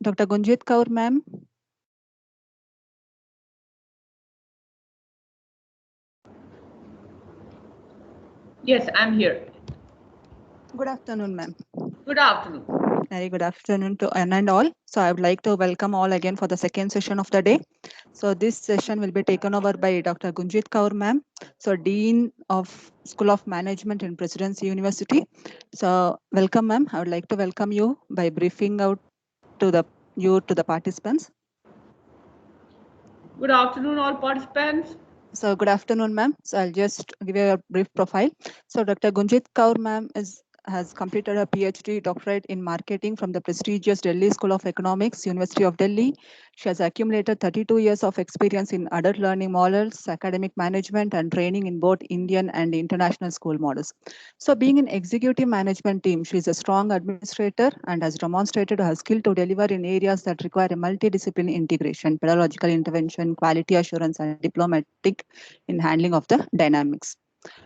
Dr. Gunjit Kaur, ma'am. Yes, I'm here. Good afternoon, ma'am. Good afternoon. Very good afternoon to and all. So I would like to welcome all again for the second session of the day. So this session will be taken over by Dr. Gunjit Kaur, ma'am. So Dean of School of Management in Presidency University. So welcome, ma'am. I would like to welcome you by briefing out to the participants. Good afternoon, all participants. So good afternoon, ma'am. So I'll just give you a brief profile. So Dr. Gunjit Kaur, ma'am, has completed a PhD doctorate in marketing from the prestigious Delhi School of Economics, University of Delhi. She has accumulated 32 years of experience in adult learning models, academic management, and training in both Indian and international school models. So being in executive management team, she is a strong administrator and has demonstrated her skill to deliver in areas that require a multidisciplinary integration, pedagogical intervention, quality assurance, and diplomatic in handling of the dynamics.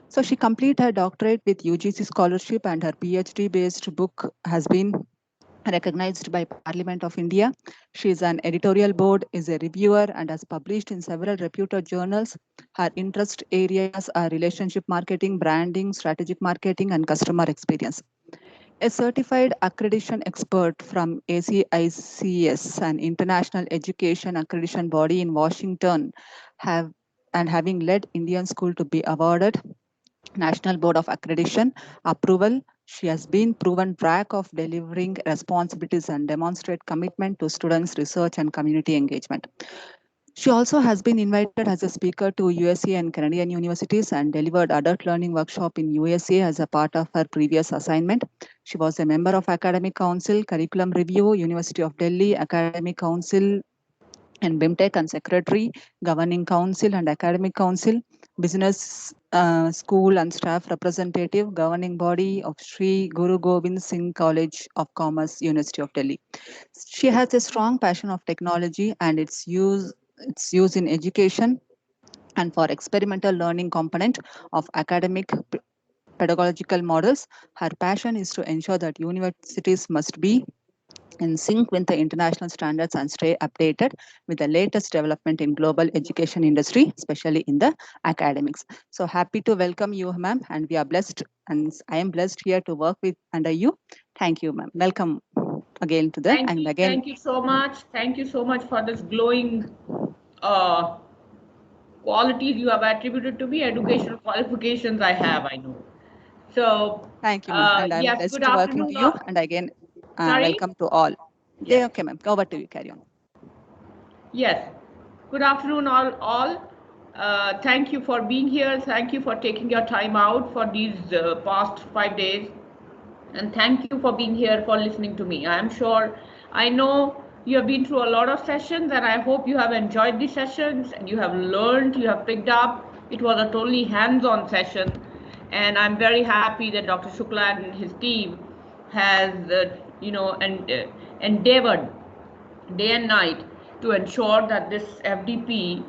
So she completed her doctorate with UGC scholarship, and her PhD-based book has been recognized by Parliament of India. She is an editorial board, is a reviewer, and has published in several reputed journals. Her interest areas are relationship marketing, branding, strategic marketing, and customer experience. A certified accreditation expert from ACICS, an international education accreditation body in Washington, having led Indian school to be awarded National Board of Accreditation approval. She has been proven track of delivering responsibilities and demonstrate commitment to students' research and community engagement. She also has been invited as a speaker to USA and Canadian universities and delivered adult learning workshop in USA as a part of her previous assignment. She was a member of Academic Council, Curriculum Review, University of Delhi, Academic Council and BIMTech and Secretary, Governing Council and Academic Council, Business School and Staff Representative, Governing Body of Sri Guru Gobind Singh College of Commerce, University of Delhi. She has a strong passion of technology and its use in education and for experimental learning component of academic pedagogical models. Her passion is to ensure that universities must be in sync with the international standards and stay updated with the latest development in global education industry, especially in the academics. So happy to welcome you, ma'am, and we are blessed, and I am blessed here to work with under you. Thank you, ma'am. Welcome again to the and again. Thank you so much. Thank you so much for this glowing uh, qualities you have attributed to me. Educational qualifications I have, I know. So, Thank you, ma'am, and I'm yes, blessed good to working afternoon. to you. And again, Sorry? welcome to all. Yes. Yeah, okay, ma'am. Over to you. Carry on. Yes. Good afternoon, all. Thank you for being here. Thank you for taking your time out for these past 5 days. And thank you for being here for listening to me. I know you have been through a lot of sessions, and I hope you have enjoyed the sessions and you have learned, you have picked up. It was a totally hands-on session, and I'm very happy that Dr. Shukla and his team has, endeavored day and night to ensure that this FDP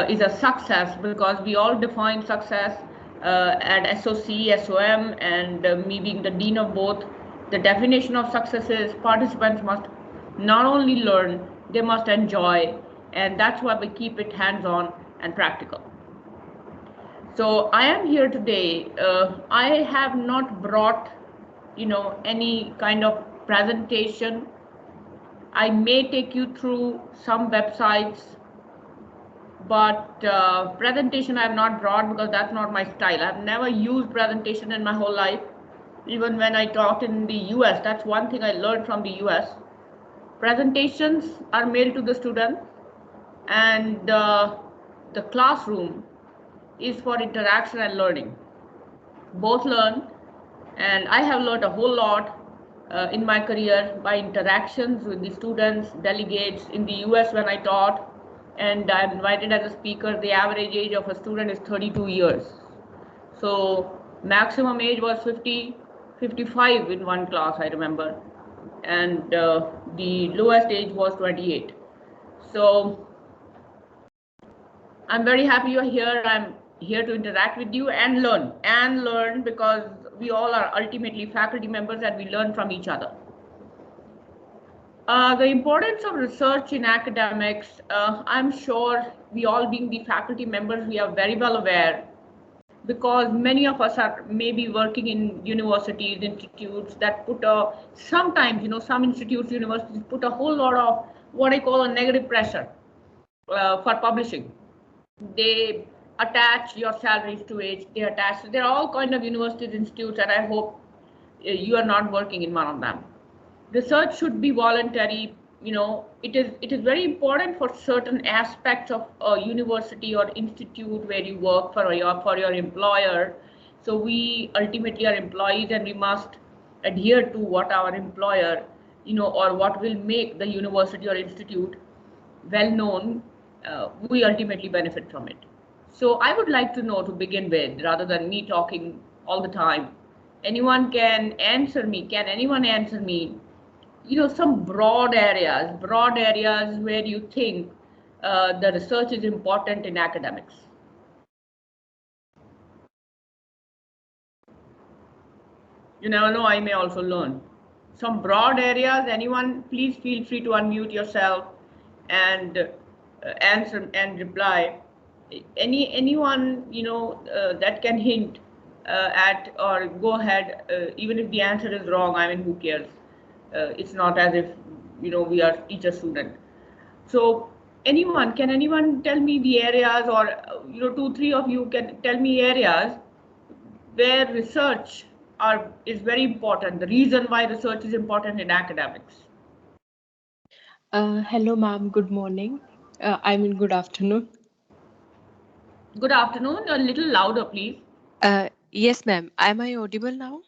is a success, because we all define success at SOC, SOM, and me being the dean of both. The definition of success is participants must not only learn, they must enjoy, and that's why we keep it hands-on and practical. So I am here today. I have not brought, any kind of presentation. I may take you through some websites, but presentation I have not brought because that's not my style. I have never used presentation in my whole life. Even when I taught in the US, that's one thing I learned from the US. Presentations are mailed to the student, and the classroom is for interaction and learning. Both learn, and I have learned a whole lot in my career by interactions with the students, delegates in the US when I taught, and I'm invited as a speaker. The average age of a student is 32 years. So maximum age was 50, 55 in one class, I remember, and the lowest age was 28. So I'm very happy you're here. I'm here to interact with you and learn because we all are ultimately faculty members and we learn from each other. The importance of research in academics, I'm sure we all being the faculty members, we are very well aware, because many of us are maybe working in universities, institutes that put sometimes, some institutes, universities put a whole lot of what I call a negative pressure for publishing. They attach your salaries to it. There are all kind of universities, institutes, and I hope you are not working in one of them. Research should be voluntary. It is very important for certain aspects of a university or institute where you work for your employer. So we ultimately are employees and we must adhere to what our employer, or what will make the university or institute well known. We ultimately benefit from it. So I would like to know, to begin with, rather than me talking all the time, can anyone answer me, some broad areas where you think the research is important in academics? You never know, I may also learn. Some broad areas, anyone, please feel free to unmute yourself and answer and reply. Anyone, that can hint at, or go ahead, even if the answer is wrong, I mean, who cares? It's not as if, we are teacher student. So can anyone tell me the areas, or, 2-3 of you can tell me areas where research is very important, the reason why research is important in academics? Hello, ma'am. Good morning. Good afternoon. Good afternoon. A little louder, please. Yes, ma'am. Am I audible now?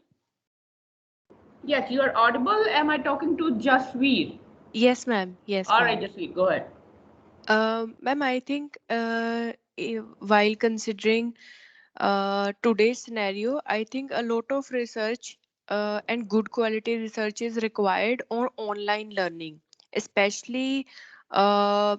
Yes, you are audible. Am I talking to Jasveer? Yes, ma'am. Yes, All ma'am. right, Jasveer, go ahead. Ma'am, I think while considering today's scenario, I think a lot of research and good quality research is required on online learning, especially uh,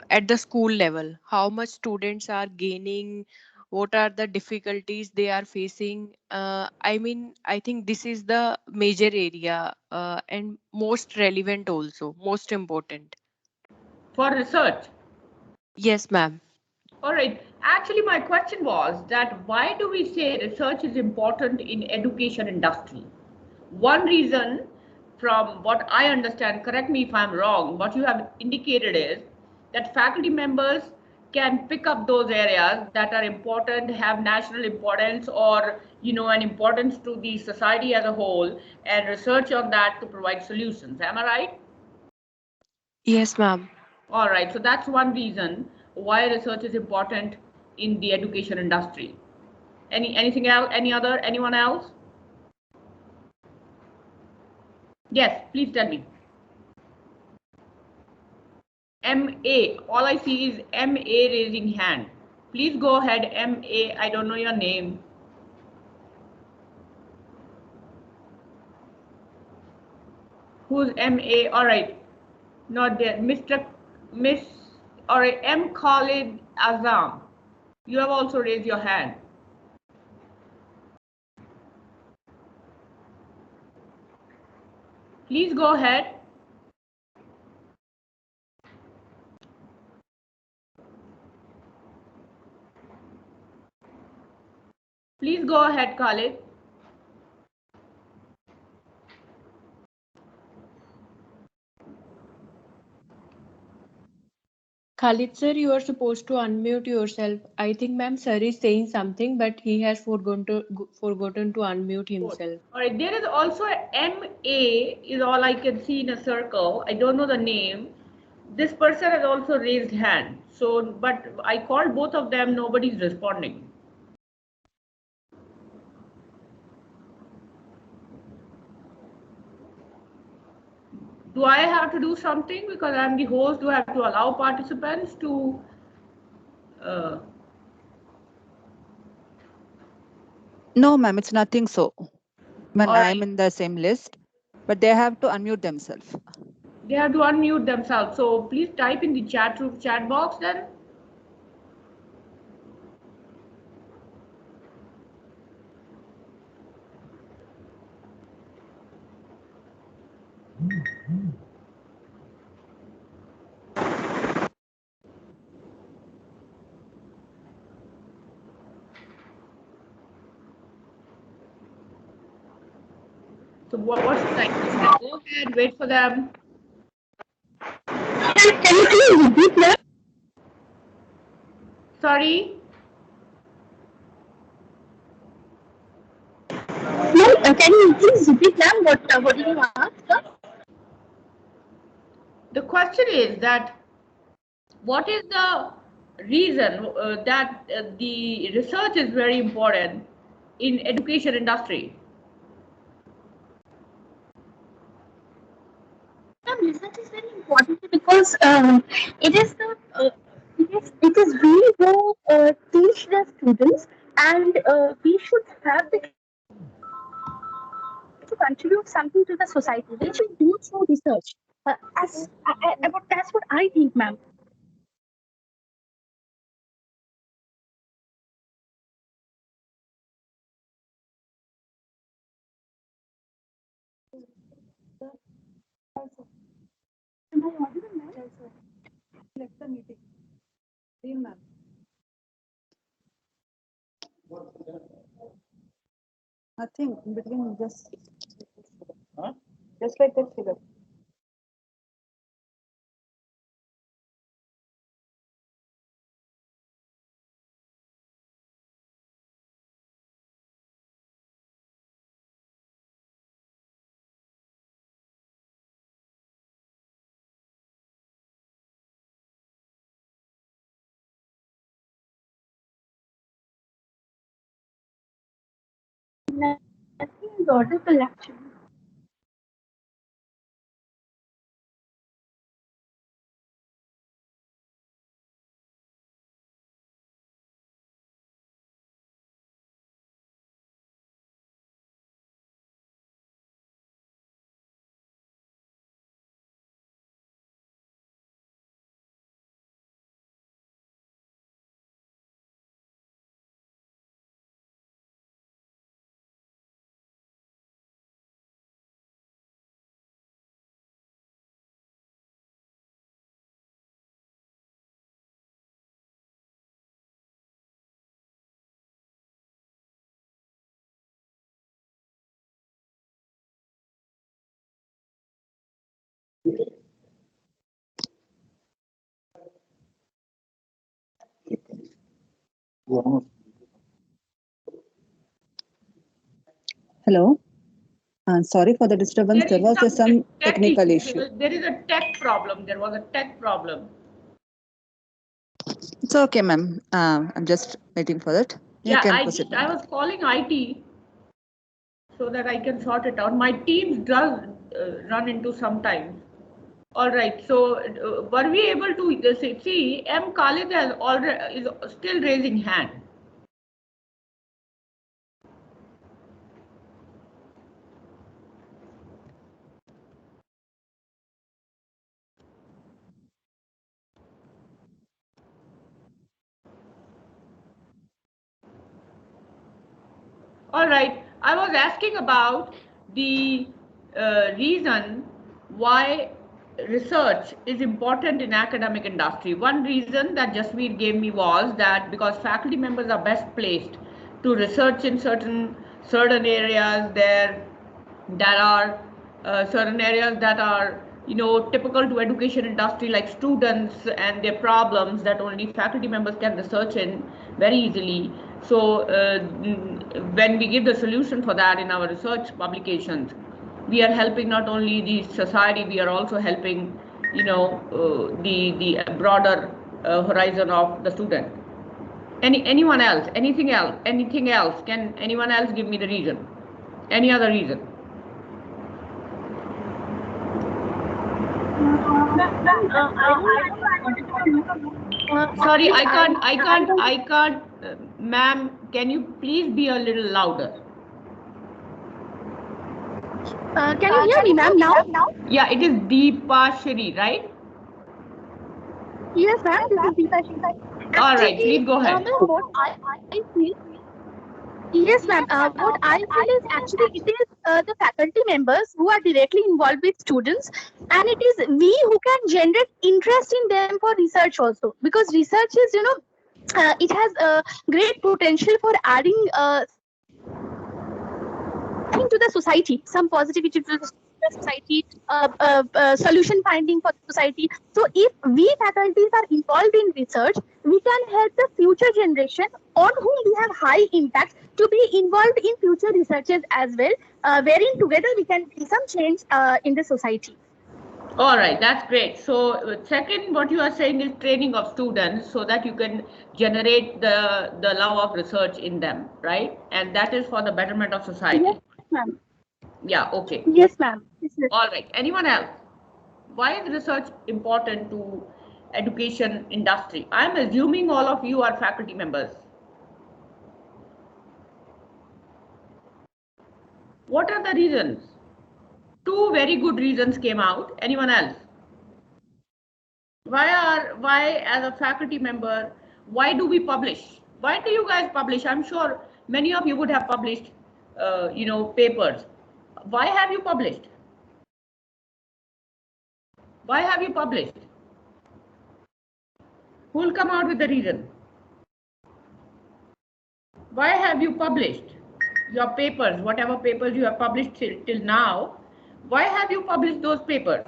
at the school level. How much students are gaining, what are the difficulties they are facing. I think this is the major area and most relevant, also most important. For research? Yes, ma'am. All right. Actually, my question was that why do we say research is important in education industry? One reason, from what I understand, correct me if I'm wrong, what you have indicated is that faculty members can pick up those areas that are important, have national importance, or an importance to the society as a whole, and research on that to provide solutions. Am I right? Yes, ma'am. All right, so that's one reason why research is important in the education industry. Anything else? Anyone else? Yes, please tell me. MA, all I see is MA raising hand. Please go ahead, MA. I don't know your name. Who's MA? All right, not there. Miss, all right, M. Khalid Azam. You have also raised your hand. Please go ahead. Please go ahead, Khalid. Khalid sir, you are supposed to unmute yourself. I think ma'am sir is saying something, but he has forgotten to unmute himself. All right, there is also a MA is all I can see in a circle. I don't know the name. This person has also raised hand. So, but I called both of them. Nobody's responding. Do I have to do something because I'm the host? Do I have to allow participants to? No, ma'am, it's nothing so. When All I'm right. in the same list, but they have to unmute themselves. They have to unmute themselves. So please type in the chat box then. So what should I do? Should I go ahead, wait for them? Can you please repeat, ma'am? Sorry? Ma'am, can you please repeat, ma'am? What did you ask? The question is that what is the reason that the research is very important in education industry? Research is very important because it is the it is really to teach the students, and we should have the to contribute something to the society, which we do through research. That's what I think, ma'am. Am I audible, ma'am? Left the meeting. Dean ma'am. Nothing in between, just like that figure. Nothing is audible actually. Hello. Sorry for the disturbance. There was some technical issue. There is a tech problem. There was a tech problem. It's okay, ma'am. I'm just waiting for that. You can proceed. I was calling IT so that I can sort it out. My Teams does run into sometimes. All right. So were we able to see M. Khalid has already is still raising hand. All right. I was asking about the reason why research is important in academic industry. One reason that Jasmeer gave me was that because faculty members are best placed to research in certain areas, there are certain areas that are typical to education industry, like students and their problems that only faculty members can research in very easily. So when we give the solution for that in our research publications, we are helping not only the society, we are also helping the broader horizon of the student. Anyone else? Anything else? Can anyone else give me the reason? Any other reason? Sorry, I can't. Ma'am, can you please be a little louder? Can you hear me, ma'am, now? Yeah, it is Deepa Shri, right? Yes, ma'am, this is Deepa. All right, please go ahead. What I feel, Deepa, what I feel is that, Yes, ma'am. What I feel is actually it is the faculty members who are directly involved with students, and it is we who can generate interest in them for research also. Because research is, it has great potential for adding something to the society, some positivity to the society, solution finding for the society. So if we faculties are involved in research, we can help the future generation on whom we have high impact to be involved in future researches as well, wherein together we can bring some change in the society. All right, that's great. So second, what you are saying is training of students so that you can generate the love of research in them, right? And that is for the betterment of society. Yes, ma'am. Yeah, okay. Yes, ma'am. All right. Anyone else? Why is research important to education industry? I'm assuming all of you are faculty members. What are the reasons? Two very good reasons came out. Anyone else? Why as a faculty member, why do we publish? Why do you guys publish? I'm sure many of you would have published, papers. Why have you published? Why have you published? Who will come out with the reason? Why have you published your papers, whatever papers you have published till now? Why have you published those papers?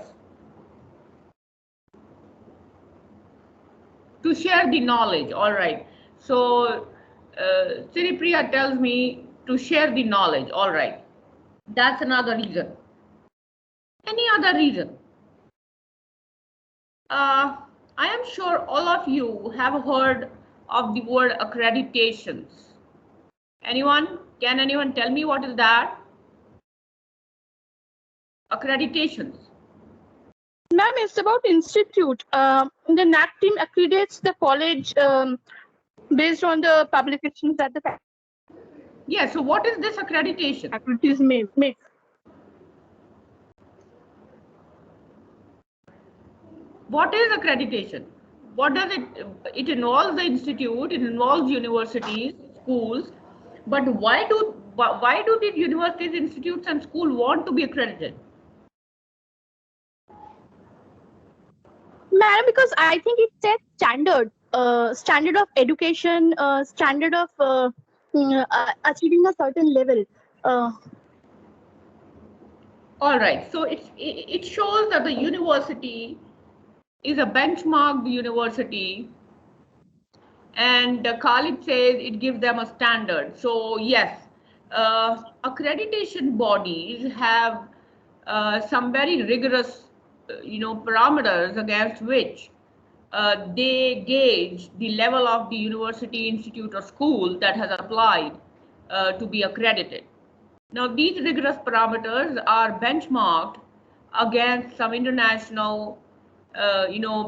To share the knowledge. All right. So Siripriya tells me to share the knowledge. All right. That's another reason. Any other reason? I am sure all of you have heard of the word accreditations. Anyone? Can anyone tell me what is that? Accreditations. Ma'am, it's about institute. The NAC team accreditates the college based on the publications that the Yeah, so what is this accreditation? faculties make. What is accreditation? What does it involves the institute, it involves universities, schools, but why do these universities, institutes and schools want to be accredited? Madam, because I think it sets standard of education, standard of achieving a certain level. All right, so it shows that the university is a benchmark university, and Khalid says it gives them a standard. So yes, accreditation bodies have some very rigorous, parameters against which they gauge the level of the university, institute, or school that has applied to be accredited. Now, these rigorous parameters are benchmarked against some international,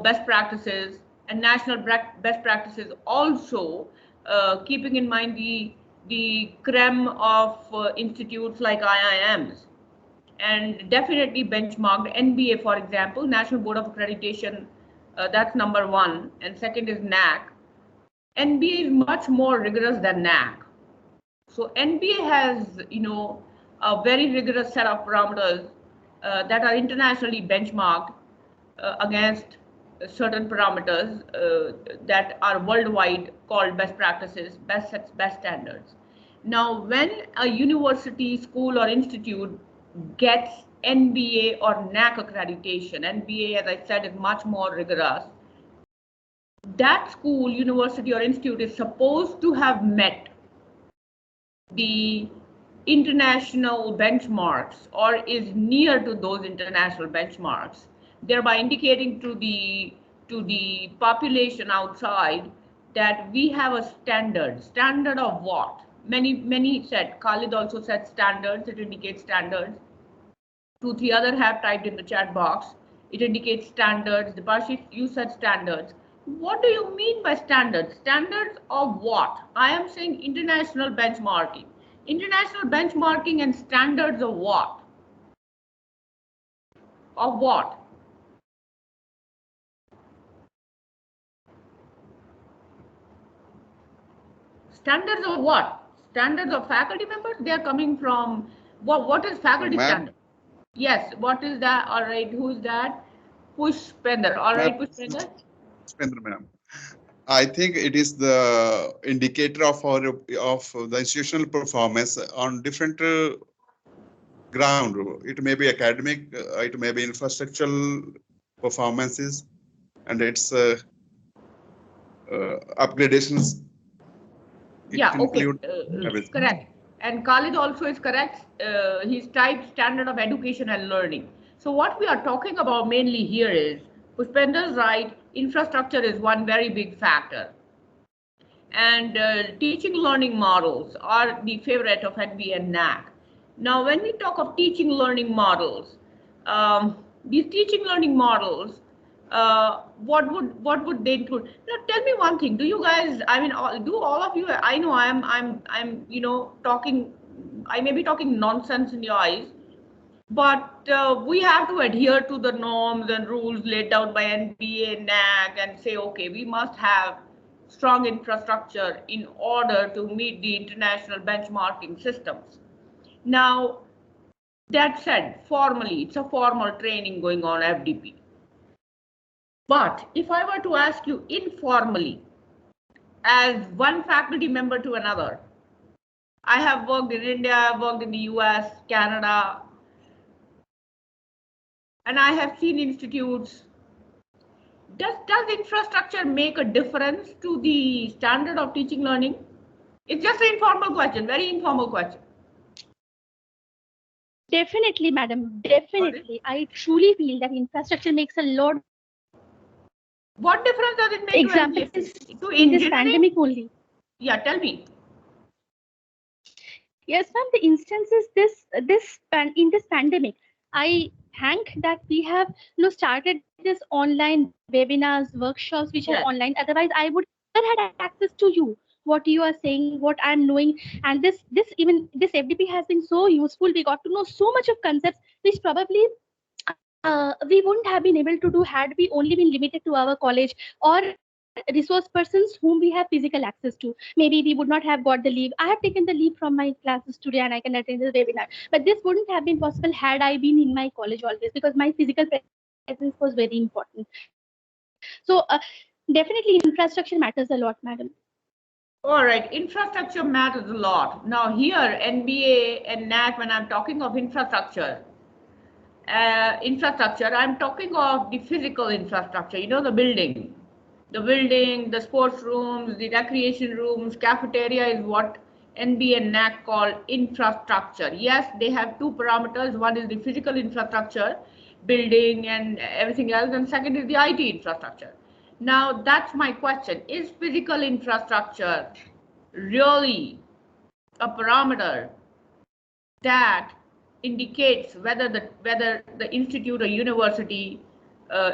best practices and national best practices. Also, keeping in mind the creme of institutes like IIMs, and definitely benchmarked NBA, for example, National Board of Accreditation. That's number one, and second is NAC. NBA is much more rigorous than NAC. So NBA has, a very rigorous set of parameters that are internationally benchmarked against certain parameters that are worldwide called best practices, best standards. Now, when a university, school, or institute gets NBA or NAC accreditation, NBA, as I said, is much more rigorous. That school, university, or institute is supposed to have met the international benchmarks or is near to those international benchmarks, thereby indicating to the population outside that we have a standard of what? Many said, Khalid also said standards, it indicates standards. 2-3 other have typed in the chat box. It indicates standards. Deepashi, you said standards. What do you mean by standards? Standards of what? I am saying international benchmarking. International benchmarking and standards of what? Of what? Standards of what? Standards of faculty members, they are coming from, what is faculty standard? Yes, what is that? All right, who's that? Pushpender. All right, Pushpender. Pushpender, ma'am. I think it is the indicator of the institutional performance on different ground. It may be academic, it may be infrastructural performances, and its upgradations. Yeah, okay, correct. And Khalid also is correct. He's typed standard of education and learning. So what we are talking about mainly here is, Pushpender's right, infrastructure is one very big factor. And teaching learning models are the favorite of NB and NAC. Now, when we talk of teaching learning models, these teaching learning models, what would they include? Now, tell me one thing. Do you guys? I mean, do all of you? I know I'm talking. I may be talking nonsense in your eyes, but we have to adhere to the norms and rules laid down by NBA and NAC and say, okay, we must have strong infrastructure in order to meet the international benchmarking systems. Now, that said, formally, it's a formal training going on FDP. But if I were to ask you informally, as one faculty member to another, I have worked in India, I've worked in the US, Canada, and I have seen institutes. Does infrastructure make a difference to the standard of teaching learning? It's just an informal question, very informal question. Definitely, madam. Definitely. I truly feel that infrastructure makes a lot. What difference does it make Example to is to in this engineering? pandemic only. Yeah, tell me. Yes, ma'am. The instances in this pandemic, I thank that we have started this online webinars, workshops which are Yes. online. Otherwise, I would never had access to you, what you are saying, what I'm knowing, and this FDP has been so useful. We got to know so much of concepts which probably we wouldn't have been able to do had we only been limited to our college or resource persons whom we have physical access to. Maybe we would not have got the leave. I have taken the leave from my classes today and I can attend the webinar. But this wouldn't have been possible had I been in my college always, because my physical presence was very important. So definitely infrastructure matters a lot, madam. All right, infrastructure matters a lot. Now here, NBA and NAC, when I'm talking of infrastructure, I'm talking of the physical infrastructure, the building. The building, the sports rooms, the recreation rooms, cafeteria is what NB and NAC call infrastructure. Yes, they have two parameters. One is the physical infrastructure, building and everything else, and second is the IT infrastructure. Now, that's my question. Is physical infrastructure really a parameter that indicates whether the institute or university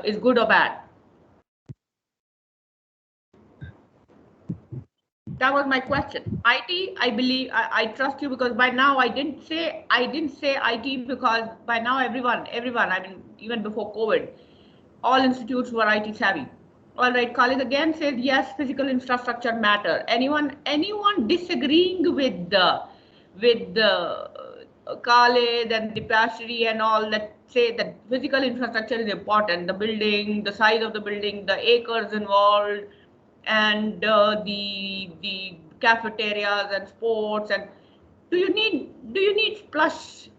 is good or bad? That was my question. IT, I believe, I trust you, because by now I didn't say IT because by now everyone, I mean, even before COVID, all institutes were IT savvy. All right, Khalid again says yes, physical infrastructure matter. Anyone disagreeing with the Khalid and Dipashri and all that say that physical infrastructure is important? The building, the size of the building, the acres involved, and the cafeterias and sports. And do you need plush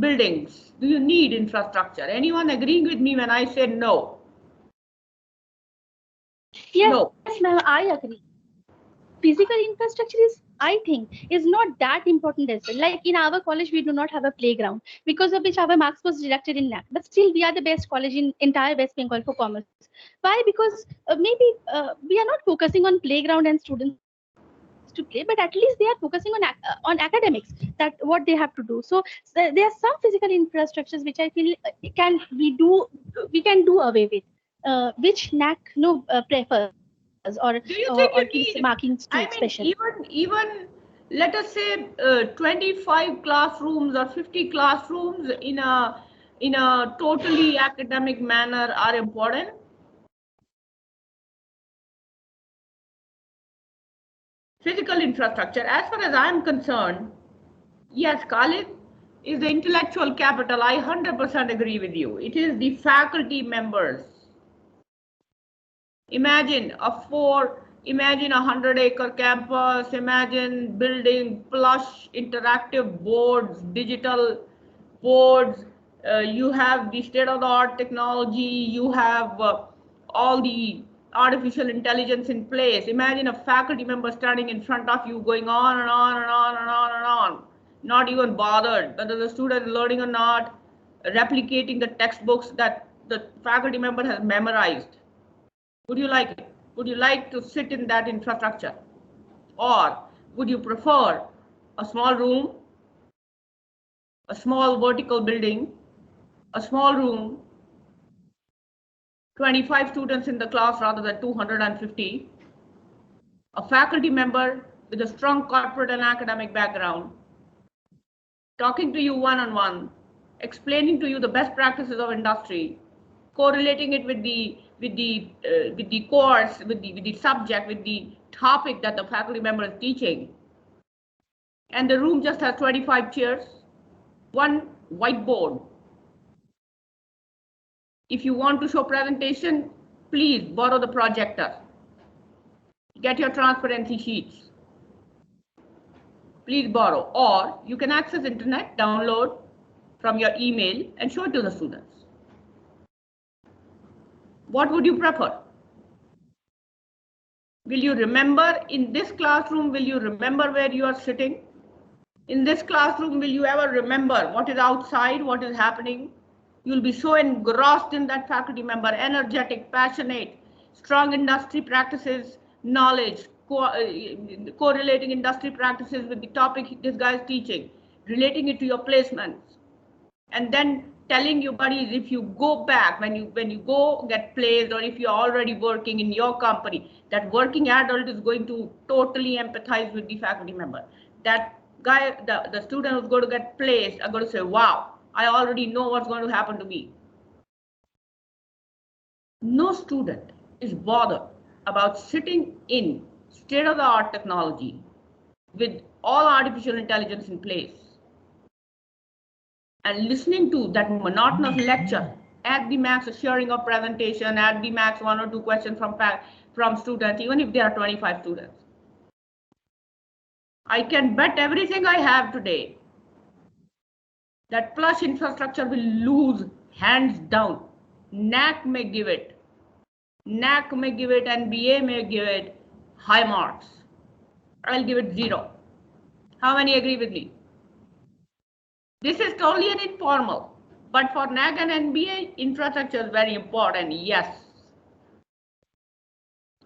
buildings? Do you need infrastructure? Anyone agreeing with me when I say no? Yes, No. ma'am, I agree. Physical infrastructure I think, is not that important as well. Like in our college, we do not have a playground, because of which our marks was deducted in NAC. But still, we are the best college in entire West Bengal for commerce. Why? Because maybe we are not focusing on playground and students to play, but at least they are focusing on academics, that what they have to do. So there are some physical infrastructures which I feel we can do away with, which NAC prefers, or Do you think you gives need markings to I mean, special. even let us say 25 classrooms or 50 classrooms in a totally academic manner are important? Physical infrastructure, as far as I'm concerned, yes, college is the intellectual capital. I 100% agree with you. It is the faculty members. Imagine a 100-acre campus, imagine building plush interactive boards, digital boards, you have the state-of-the-art technology, you have all the artificial intelligence in place. Imagine a faculty member standing in front of you going on and on and on and on and on, not even bothered whether the student is learning or not, replicating the textbooks that the faculty member has memorized. Would you like it? Would you like to sit in that infrastructure? Or would you prefer a small room, a small vertical building, a small room, 25 students in the class rather than 250, a faculty member with a strong corporate and academic background, talking to you one-on-one, explaining to you the best practices of industry, correlating it with the course, with the subject, with the topic that the faculty member is teaching. And the room just has 25 chairs, one whiteboard. If you want to show presentation, please borrow the projector. Get your transparency sheets. Please borrow, or you can access internet, download from your email and show it to the students. What would you prefer? Will you remember in this classroom, will you remember where you are sitting? In this classroom, will you ever remember what is outside, what is happening? You'll be so engrossed in that faculty member, energetic, passionate, strong industry practices, knowledge, correlating industry practices with the topic this guy is teaching, relating it to your placements, and then telling your buddies, if you go back, when you go get placed, or if you're already working in your company, that working adult is going to totally empathize with the faculty member. That guy, the student who's going to get placed are going to say, wow, I already know what's going to happen to me. No student is bothered about sitting in state-of-the-art technology with all artificial intelligence in place and listening to that monotonous lecture, at the max a sharing of presentation, at the max 1 or 2 questions from students, even if there are 25 students. I can bet everything I have today that plush infrastructure will lose hands down. NAC may give it, NBA may give it high marks. I'll give it 0. How many agree with me? This is totally an informal, but for NAC and NBA, infrastructure is very important, yes.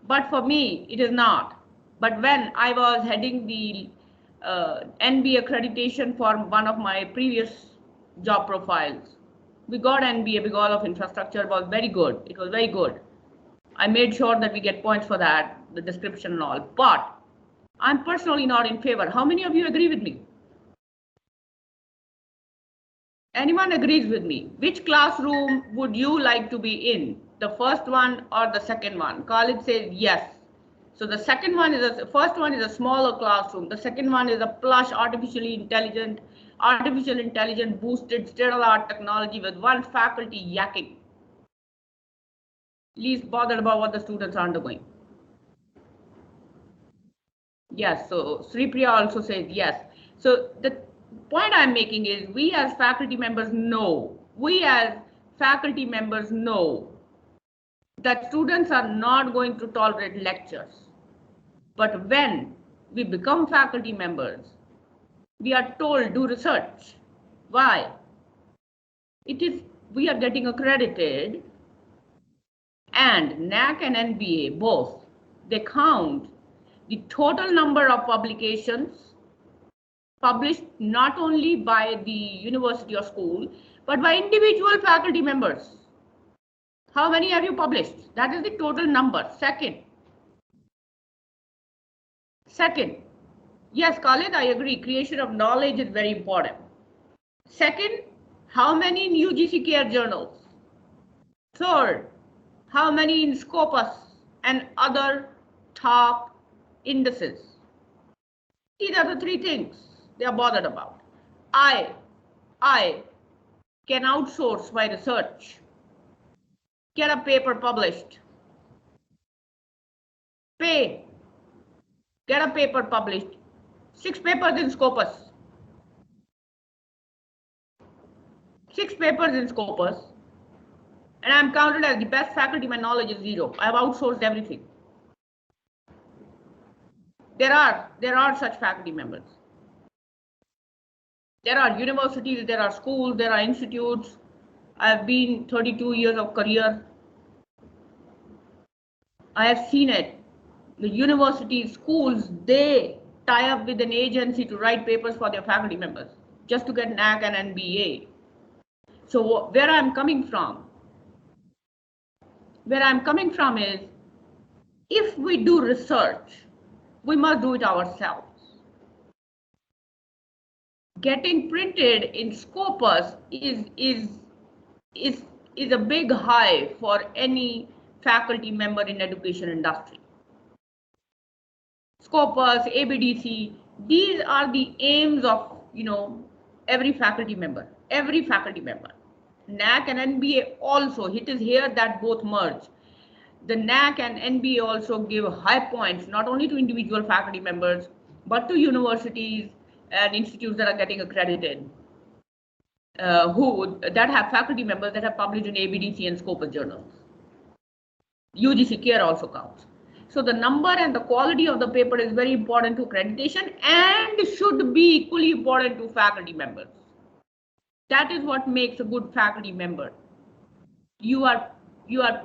But for me, it is not. But when I was heading the NBA accreditation for one of my previous job profiles, we got NBA because of infrastructure was very good. It was very good. I made sure that we get points for that, the description and all. But I'm personally not in favor. How many of you agree with me? Anyone agrees with me? Which classroom would you like to be in? The first one or the second one? Khalid says yes. So the second one is first one is a smaller classroom. The second one is a plush, artificial intelligence boosted state-of-the-art technology with one faculty yakking. Least bothered about what the students are undergoing. Yes, so Sripriya also says yes. So the point I'm making is we as faculty members know that students are not going to tolerate lectures. But when we become faculty members, we are told do research. Why? We are getting accredited, and NAC and NBA both, they count the total number of publications published not only by the university or school, but by individual faculty members. How many have you published? That is the total number. Second, yes, Khalid, I agree. Creation of knowledge is very important. Second, how many in UGC care journals? Third, how many in Scopus and other top indices? These are the three things they are bothered about. I can outsource my research, get a paper published, pay, get a paper published, 6 papers in Scopus. 6 papers in Scopus, and I'm counted as the best faculty. My knowledge is zero. I've outsourced everything. There are such faculty members. There are universities, there are schools, there are institutes. I've been 32 years of career. I have seen it. The universities, schools, they tie up with an agency to write papers for their faculty members just to get NAC and NBA. So where I'm coming from is, if we do research, we must do it ourselves. Getting printed in Scopus is a big high for any faculty member in education industry. Scopus, ABDC, these are the aims of, every faculty member. NAC and NBA also, it is here that both merge. The NAC and NBA also give high points, not only to individual faculty members, but to universities and institutes that are getting accredited, that have faculty members that have published in ABDC and Scopus journals. UGC CARE also counts. So the number and the quality of the paper is very important to accreditation and should be equally important to faculty members. That is what makes a good faculty member. You are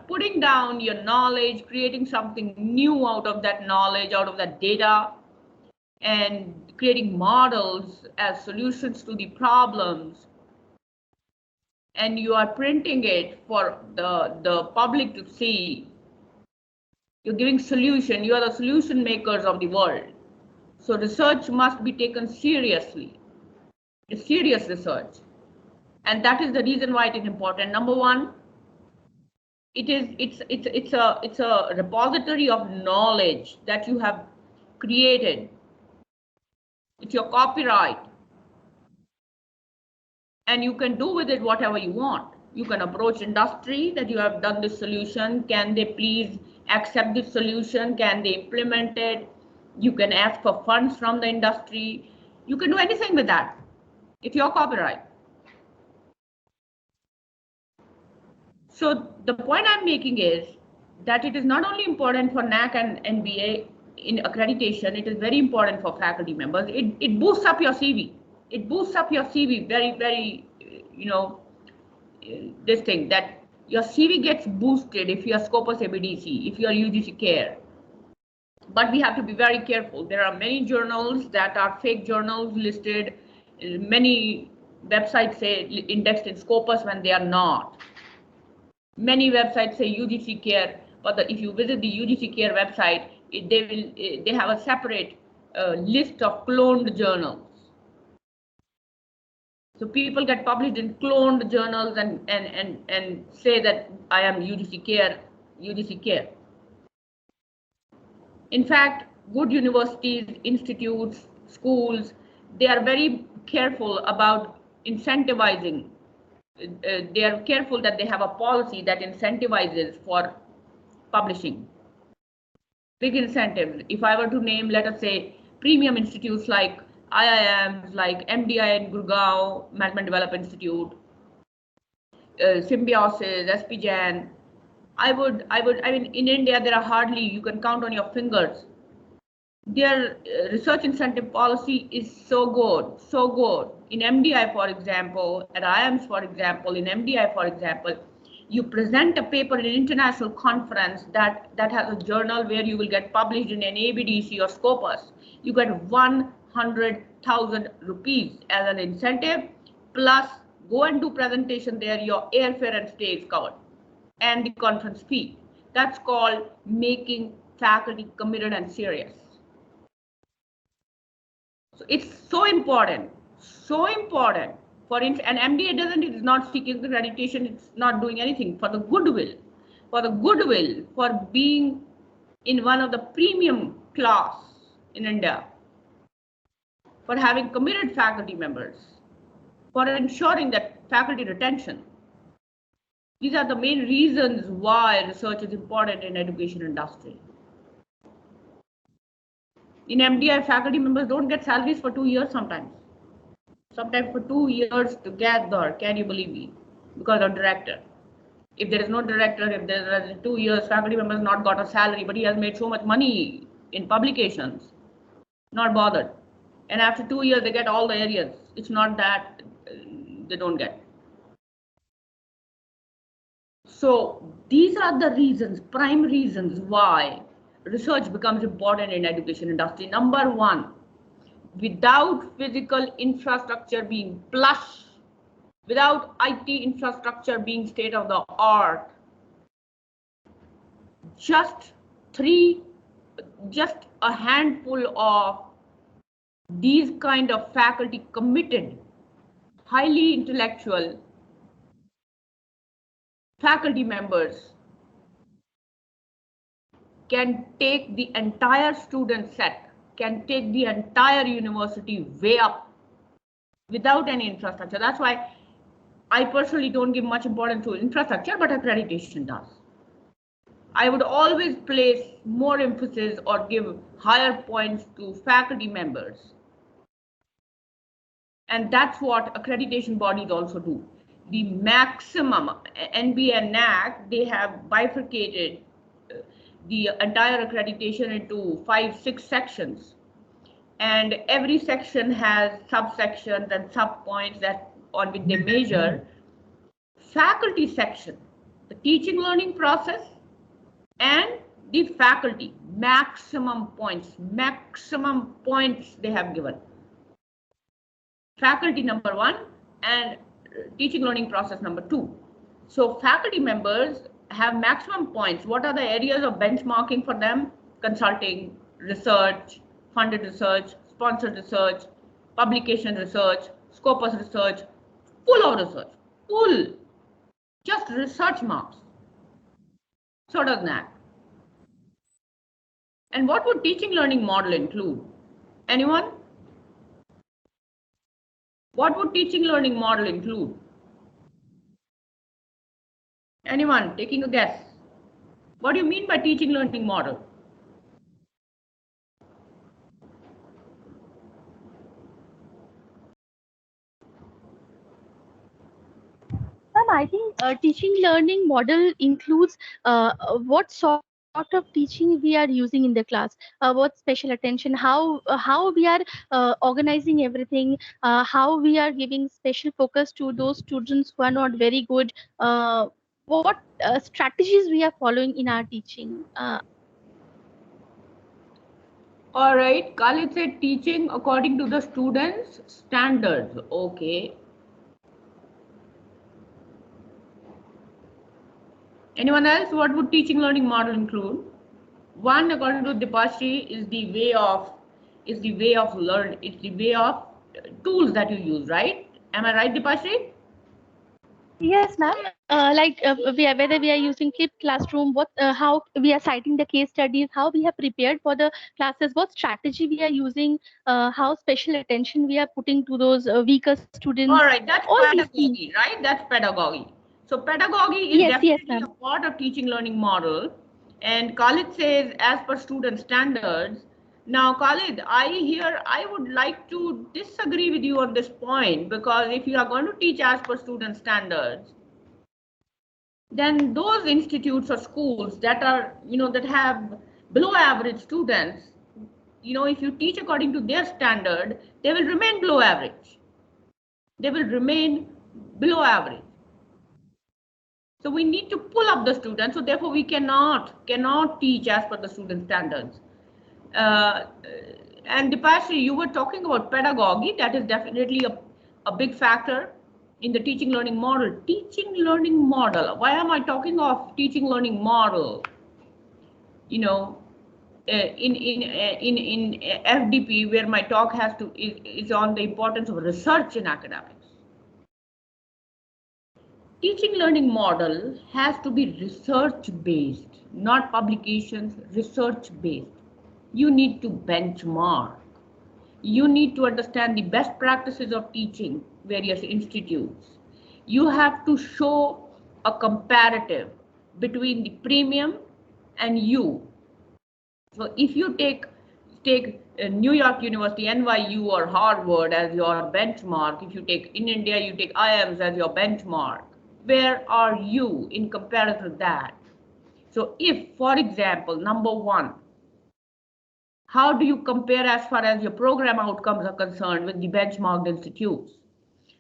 putting down your knowledge, creating something new out of that knowledge, out of that data, and creating models as solutions to the problems. And you are printing it for the public to see. You're giving solution. You are the solution makers of the world. So research must be taken seriously. It's serious research. And that is the reason why it is important. Number one, it's a repository of knowledge that you have created. It's your copyright. And you can do with it whatever you want. You can approach industry that you have done this solution. Can they please accept this solution? Can they implement it? You can ask for funds from the industry. You can do anything with that. It's your copyright. So the point I'm making is that it is not only important for NAC and NBA in accreditation, it is very important for faculty members. It boosts up your CV. It boosts up your CV very, very, this thing that your CV gets boosted if you are Scopus ABDC, if you are UGC CARE. But we have to be very careful. There are many journals that are fake journals listed. Many websites say indexed in Scopus when they are not. Many websites say UGC CARE, but if you visit the UGC CARE website, they have a separate list of cloned journals. So people get published in cloned journals and say that I am UGC CARE. In fact, good universities, institutes, schools, they are very careful about incentivizing. They are careful that they have a policy that incentivizes for publishing. Big incentives. If I were to name, let us say, premium institutes like IIMs, like MDI in Gurgaon, Management Development Institute, Symbiosis, SPJAN. I mean, in India, there are hardly, you can count on your fingers. Their research incentive policy is so good, so good. In MDI, for example, at IIMs, for example, in MDI, for example, you present a paper in an international conference that has a journal where you will get published in an ABDC or Scopus. You get 100,000 rupees as an incentive, plus go and do presentation there, your airfare and stay is covered, and the conference fee. That's called making faculty committed and serious. So it's so important for and MDA is not seeking accreditation, it's not doing anything for the goodwill, for being in one of the premium class in India. for having committed faculty members, for ensuring that faculty retention. These are the main reasons why research is important in education industry. In MDI, faculty members don't get salaries for 2 years sometimes. Sometimes for 2 years together, can you believe me? Because of director. If there is no director, if there are 2 years, faculty members not got a salary, but he has made so much money in publications, not bothered. And after 2 years, they get all the areas. It's not that they don't get. So these are the reasons, prime reasons why research becomes important in education industry. Number one, without physical infrastructure being plush, without IT infrastructure being state of the art, just a handful of these kind of faculty committed, highly intellectual faculty members can take the entire student set, can take the entire university way up without any infrastructure. That's why I personally don't give much importance to infrastructure, but accreditation does. I would always place more emphasis or give higher points to faculty members. And that's what accreditation bodies also do. The maximum, NBA and NAAC, they have bifurcated the entire accreditation into 5-6 sections. And every section has subsections and subpoints that on which they measure. Faculty section, the teaching learning process, and the faculty, maximum points they have given. Faculty number 1 and teaching learning process number 2. So faculty members have maximum points. What are the areas of benchmarking for them? Consulting, research, funded research, sponsored research, publication research, scopus research, full of research, full, just research marks. So does NAAC. And what would teaching learning model include? Anyone? What would teaching learning model include? Anyone taking a guess? What do you mean by teaching learning model? Ma'am, I think teaching learning model includes what sort of teaching we are using in the class, what special attention, how we are organizing everything, how we are giving special focus to those students who are not very good, what strategies we are following in our teaching. All right, Khalid said teaching according to the students' standards. Okay. Anyone else? What would teaching learning model include? One, according to Dipashree, is the way of learn. It's the way of tools that you use, right? Am I right, Dipashree? Yes, ma'am. Whether we are using flipped classroom, how we are citing the case studies, how we have prepared for the classes, what strategy we are using, how special attention we are putting to those weaker students. All right, that's pedagogy, right? That's pedagogy. So pedagogy is definitely a part of teaching learning model. And Khalid says, as per student standards. Now, Khalid, I would like to disagree with you on this point, because if you are going to teach as per student standards, then those institutes or schools that are, that have below average students, if you teach according to their standard, they will remain below average. They will remain below average. So we need to pull up the students. So therefore, we cannot teach as per the student standards. And Dipashree, you were talking about pedagogy. That is definitely a big factor in the teaching learning model. Teaching learning model. Why am I talking of teaching learning model? In FDP, where my talk is on the importance of research in academics. Teaching learning model has to be research based, not publications, research based. You need to benchmark. You need to understand the best practices of teaching various institutes. You have to show a comparative between the premium and you. So if you take New York University, NYU or Harvard as your benchmark, if you take in India, you take IIMs as your benchmark, where are you in comparison to that? So if, for example, number one, how do you compare as far as your program outcomes are concerned with the benchmarked institutes?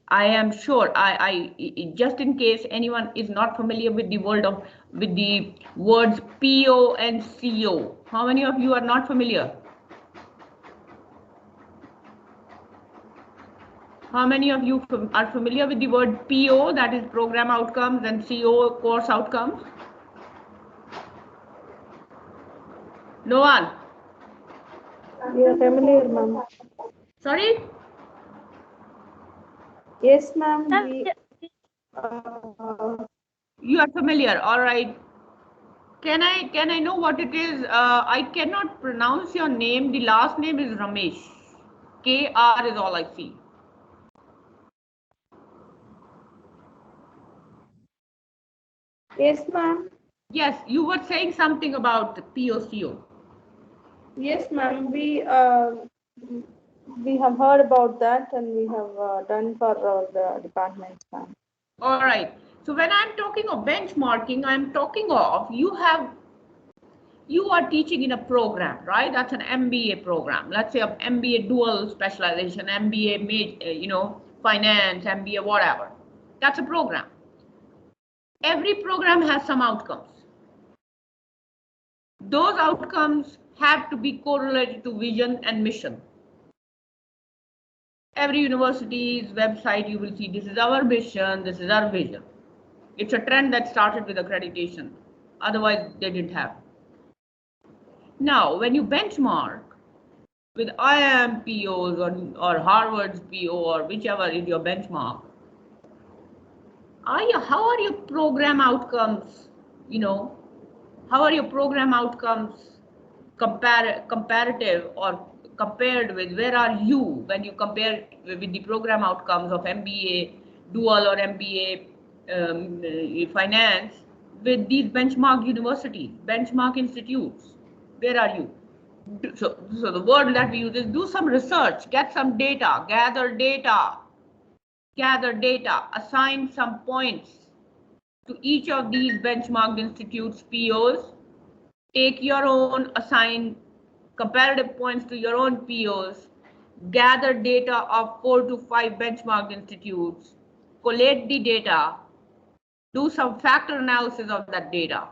I am sure, just in case anyone is not familiar with the words PO and CO. How many of you are not familiar? How many of you are familiar with the word PO, that is program outcomes, and CO, course outcomes? No one? We are familiar, ma'am. Sorry? Yes, ma'am. You are familiar, all right. Can I know what it is? I cannot pronounce your name. The last name is Ramesh. KR is all I see. Yes, ma'am. Yes, you were saying something about the POCO. Yes, ma'am. We have heard about that, and we have done for the departments, ma'am. All right. So when I'm talking of benchmarking, I'm talking of you are teaching in a program, right? That's an MBA program. Let's say an MBA dual specialization, MBA, finance, MBA, whatever. That's a program. Every program has some outcomes. Those outcomes have to be correlated to vision and mission. Every university's website, you will see this is our mission, this is our vision. It's a trend that started with accreditation. Otherwise, they didn't have. Now, when you benchmark with IIM POs or Harvard's PO or whichever is your benchmark, how are your program outcomes, how are your program outcomes comparative or compared with where are you when you compare with the program outcomes of MBA dual or MBA finance with these benchmark universities, benchmark institutes? Where are you? So the word that we use is do some research, get some data, gather data, assign some points to each of these benchmarked institutes POs, take your own, assign comparative points to your own POs, gather data of 4 to 5 benchmarked institutes, collate the data, do some factor analysis of that data,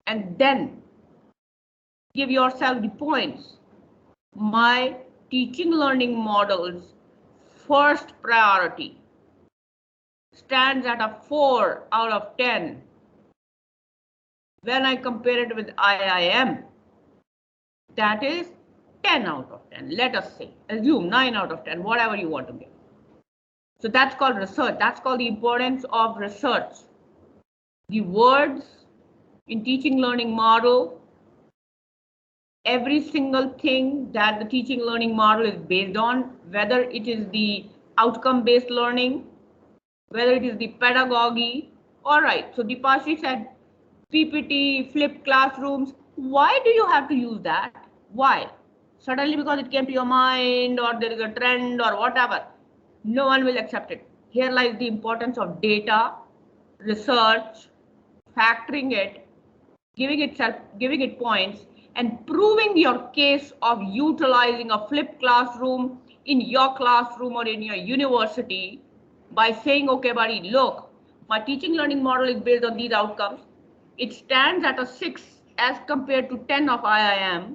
and then give yourself the points. My teaching learning model's first priority stands at a 4 out of 10 when I compare it with IIM. That is 10 out of 10, let us say, assume 9 out of 10, whatever you want to give. So that's called research. That's called the importance of research. The words in teaching learning model, every single thing that the teaching learning model is based on, whether it is the outcome-based learning, whether it is the pedagogy. All right, so Deepashi said PPT, flipped classrooms. Why do you have to use that? Why? Suddenly because it came to your mind or there is a trend or whatever. No one will accept it. Here lies the importance of data, research, factoring it, giving it points, and proving your case of utilizing a flipped classroom in your classroom or in your university by saying, okay, buddy, look, my teaching learning model is based on these outcomes. It stands at a 6 as compared to 10 of IIM.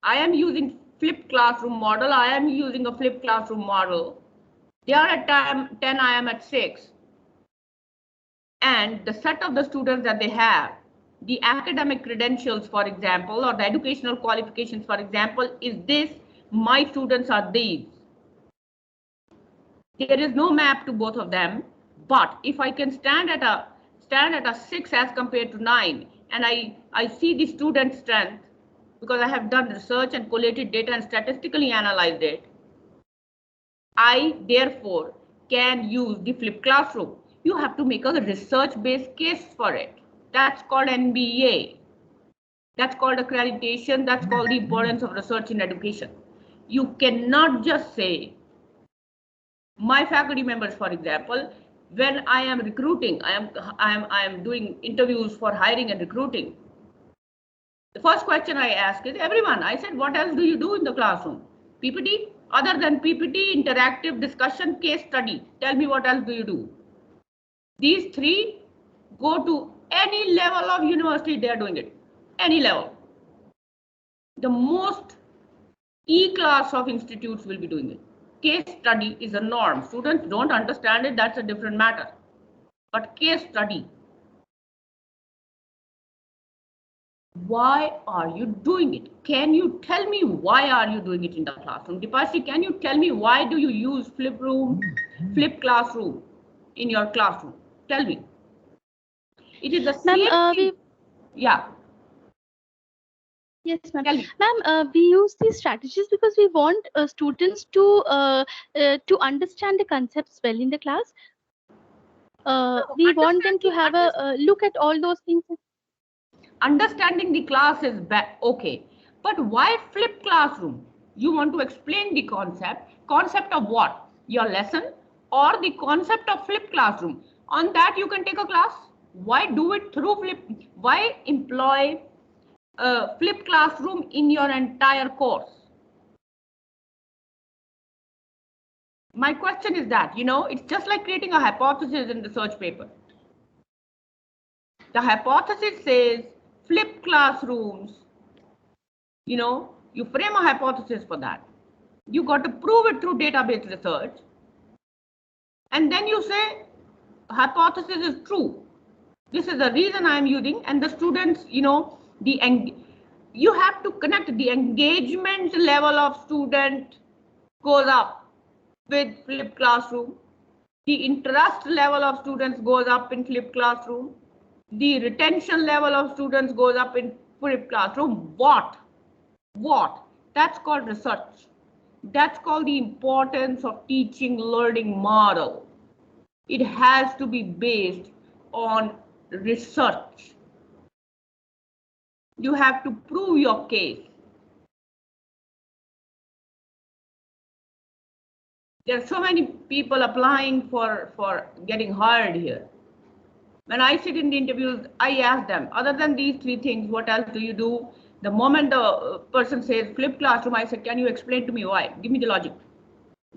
I am using flipped classroom model. I am using a flipped classroom model. They are at 10, I am at 6. And the set of the students that they have, the academic credentials, for example, or the educational qualifications, for example, is this, my students are these. There is no map to both of them, but if I can stand at a 6 as compared to 9, and I see the student strength, because I have done research and collated data and statistically analyzed it, I therefore can use the flipped classroom. You have to make a research-based case for it. That's called NBA. That's called accreditation. That's called the importance of research in education. You cannot just say, my faculty members, for example, when I am recruiting, I am doing interviews for hiring and recruiting. The first question I ask is everyone. I said, what else do you do in the classroom? PPT? Other than PPT, interactive discussion, case study. Tell me what else do you do? These three, go to any level of university, they are doing it. Any level. The most E-class of institutes will be doing it. Case study is a norm. Students don't understand it, that's a different matter. But case study. Why are you doing it? Can you tell me why are you doing it in the classroom? Deepashi, can you tell me why do you use flip classroom in your classroom? Tell me. It is the same thing. Yeah. Yes, ma'am. Ma'am, we use these strategies because we want students to understand the concepts well in the class. We want them to have a look at all those things. Understanding the class is okay, but why flip classroom? You want to explain the concept of what? Your lesson or the concept of flip classroom? On that you can take a class. Why do it through flip? Why employ flip classroom in your entire course? My question is that, it's just like creating a hypothesis in research paper. The hypothesis says flip classrooms, you frame a hypothesis for that. You got to prove it through database research. And then you say, hypothesis is true. This is the reason I'm using, and the students, you have to connect the engagement level of student goes up with flipped classroom. The interest level of students goes up in flipped classroom. The retention level of students goes up in flipped classroom. What? That's called research. That's called the importance of teaching learning model. It has to be based on research. You have to prove your case. There are so many people applying for getting hired here. When I sit in the interviews, I ask them, other than these three things, what else do you do? The moment the person says flip classroom, I said, can you explain to me why? Give me the logic.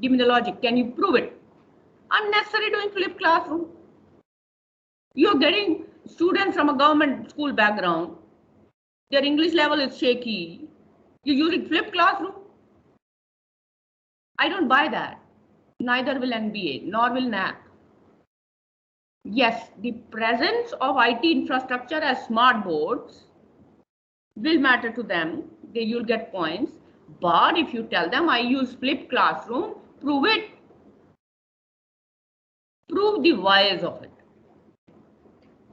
Give me the logic. Can you prove it? Unnecessary doing flip classroom. You're getting students from a government school background. Their English level is shaky. You're using flip classroom. I don't buy that. Neither will NBA, nor will NAC. Yes, the presence of IT infrastructure as smart boards will matter to them. You'll get points. But if you tell them I use flipped classroom, prove it. Prove the whys of it.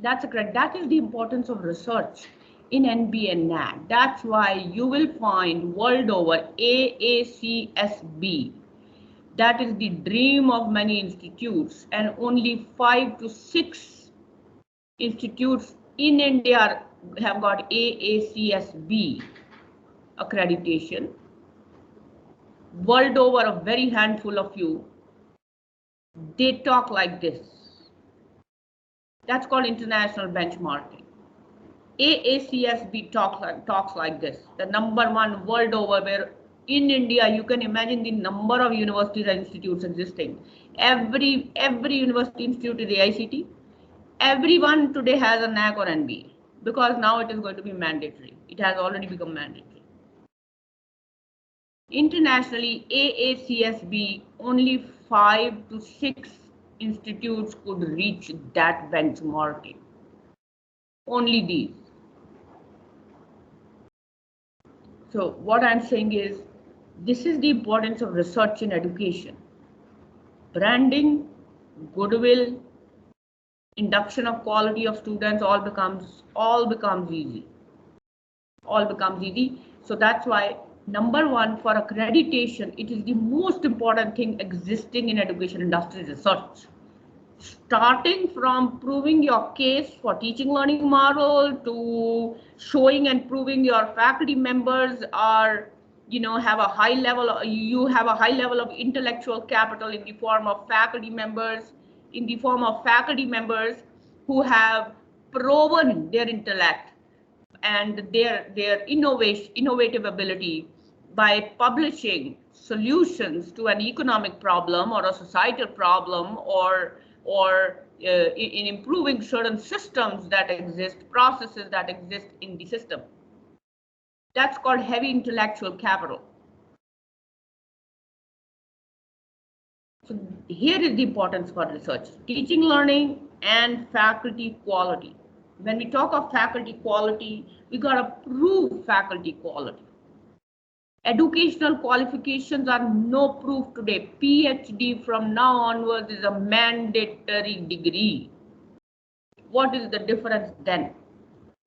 That's correct. That is the importance of research in NBA and NAC. That's why you will find world over AACSB. That is the dream of many institutes, and only 5 to 6 institutes in India have got AACSB accreditation. World over, a very handful of you, they talk like this. That's called international benchmarking. AACSB talks like this. The #1 world over, where in India, you can imagine the number of universities and institutes existing. Every university institute is AICT. Everyone today has a NAC or NBA, because now it is going to be mandatory. It has already become mandatory. Internationally, AACSB, only 5 to 6 institutes could reach that benchmarking. Only these. So what I'm saying is, this is the importance of research in education. Branding, goodwill, induction of quality of students all becomes easy. So that's why number one, for accreditation, it is the most important thing existing in education industry research. Starting from proving your case for teaching learning model to showing and proving your faculty members are, have a high level, you have a high level of intellectual capital in the form of faculty members, who have proven their intellect and their innovative ability by publishing solutions to an economic problem or a societal problem, or in improving certain systems that exist, processes that exist in the system. That's called heavy intellectual capital. So here is the importance for research, teaching, learning, and faculty quality. When we talk of faculty quality, we got to prove faculty quality. Educational qualifications are no proof today. PhD from now onwards is a mandatory degree. What is the difference then?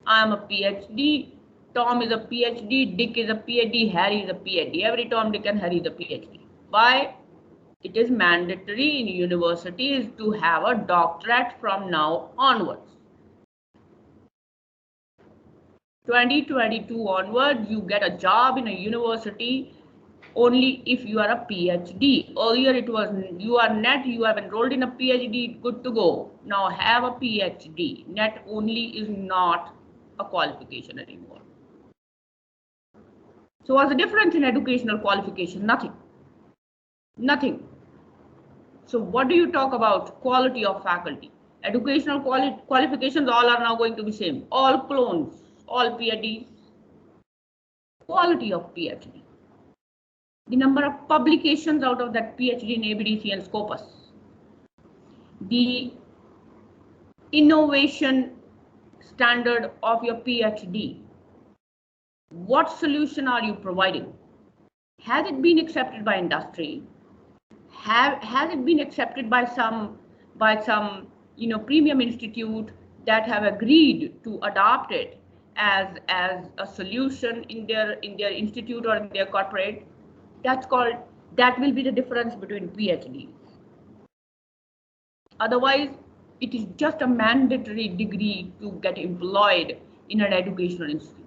I am a PhD, Tom is a PhD, Dick is a PhD, Harry is a PhD. Every Tom, Dick, and Harry is a PhD. Why? It is mandatory in universities to have a doctorate from now onwards. 2022 onwards, you get a job in a university only if you are a PhD. Earlier it was you are net, you have enrolled in a PhD, good to go. Now have a PhD. Net only is not a qualification anymore. So what's the difference in educational qualification? Nothing. So what do you talk about? Quality of faculty. Educational qualifications all are now going to be same. All clones, all PhDs. Quality of PhD. The number of publications out of that PhD in ABDC and Scopus. The innovation standard of your PhD. What solution are you providing? Has it been accepted by industry? Has it been accepted by some premium institute that have agreed to adopt it as a solution in their institute or in their corporate? That will be the difference between PhDs. Otherwise, it is just a mandatory degree to get employed in an educational institute.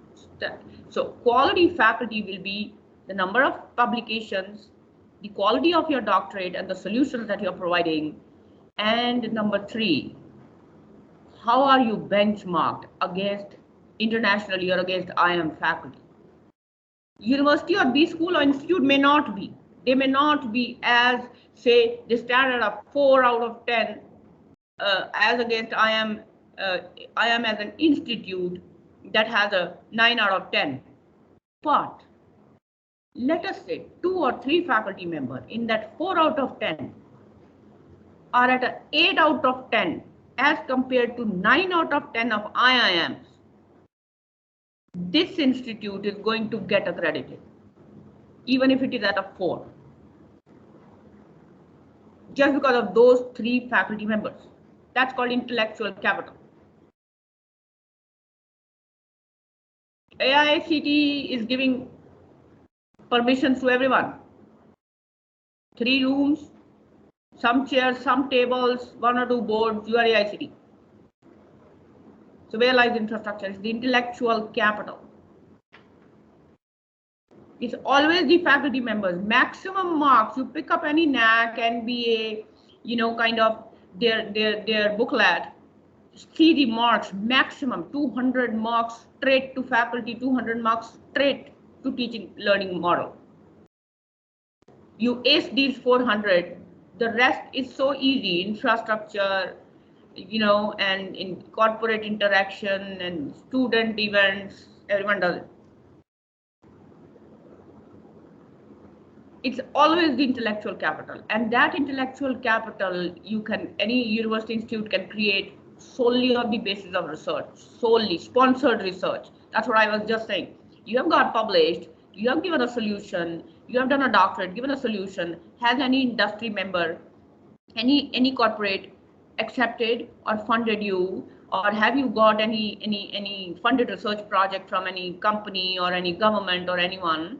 So quality faculty will be the number of publications, the quality of your doctorate, and the solutions that you're providing. And number three, how are you benchmarked against internationally or against IIM faculty? University or B school or institute may not be. They may not be as, say, the standard of 4 out of 10 as against IIM as an institute that has a 9 out of 10. But let us say 2 or 3 faculty members in that 4 out of 10 are at an 8 out of 10 as compared to 9 out of 10 of IIMs. This institute is going to get accredited, even if it is at a 4, just because of those 3 faculty members. That's called intellectual capital. AICTE is giving permissions to everyone. 3 rooms, some chairs, some tables, 1 or 2 boards, you are AICTE. So where lies infrastructure? It's the intellectual capital. It's always the faculty members. Maximum marks, you pick up any NAC, NBA, kind of their booklet, see the marks, maximum 200 marks straight to faculty, 200 marks straight to teaching learning model. You ace these 400, the rest is so easy, infrastructure, and in corporate interaction and student events, everyone does it. It's always the intellectual capital, and that intellectual capital any university institute can create solely on the basis of research, solely sponsored research. That's what I was just saying. You have got published, you have given a solution, you have done a doctorate, given a solution. Has any industry member, any corporate accepted or funded you or have you got any funded research project from any company or any government or anyone,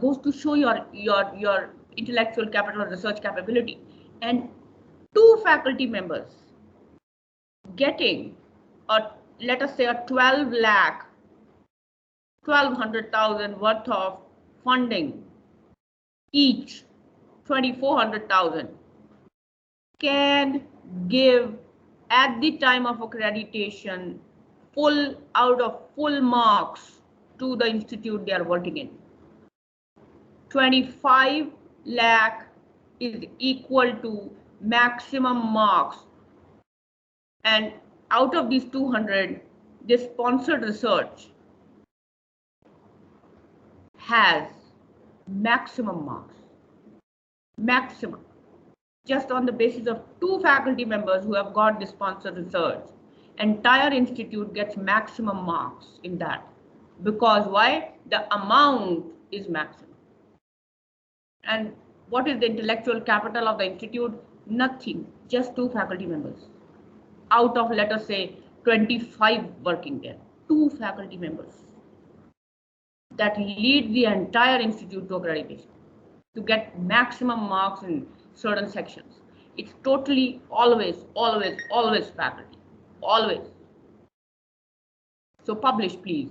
goes to show your intellectual capital or research capability. And 2 faculty members getting let us say a 12 lakh 1,200,000 worth of funding each, 2,400,000, can give at the time of accreditation full marks to the institute they are working in. 25 lakh is equal to maximum marks, and out of these 200, this sponsored research has maximum marks, maximum, just on the basis of 2 faculty members who have got the sponsored research. Entire institute gets maximum marks in that, because why? The amount is maximum. And what is the intellectual capital of the institute? Nothing, just 2 faculty members out of, let us say, 25 working there. 2 faculty members that lead the entire institute to accreditation to get maximum marks in certain sections. It's totally always faculty, always. So publish, please.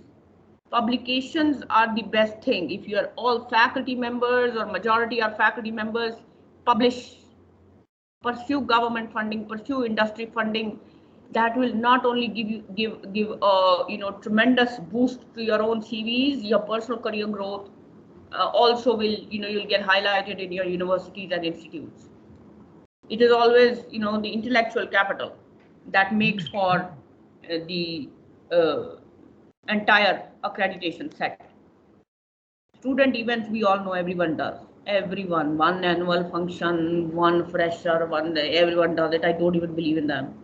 Publications are the best thing. If you are all faculty members or majority are faculty members, publish, pursue government funding, pursue industry funding. That will not only give tremendous boost to your own CVs, your personal career growth, also will, you'll get highlighted in your universities and institutes. It is always, the intellectual capital that makes for the entire accreditation set. Student events, we all know everyone does. Everyone, one annual function, one fresher, everyone does it. I don't even believe in them.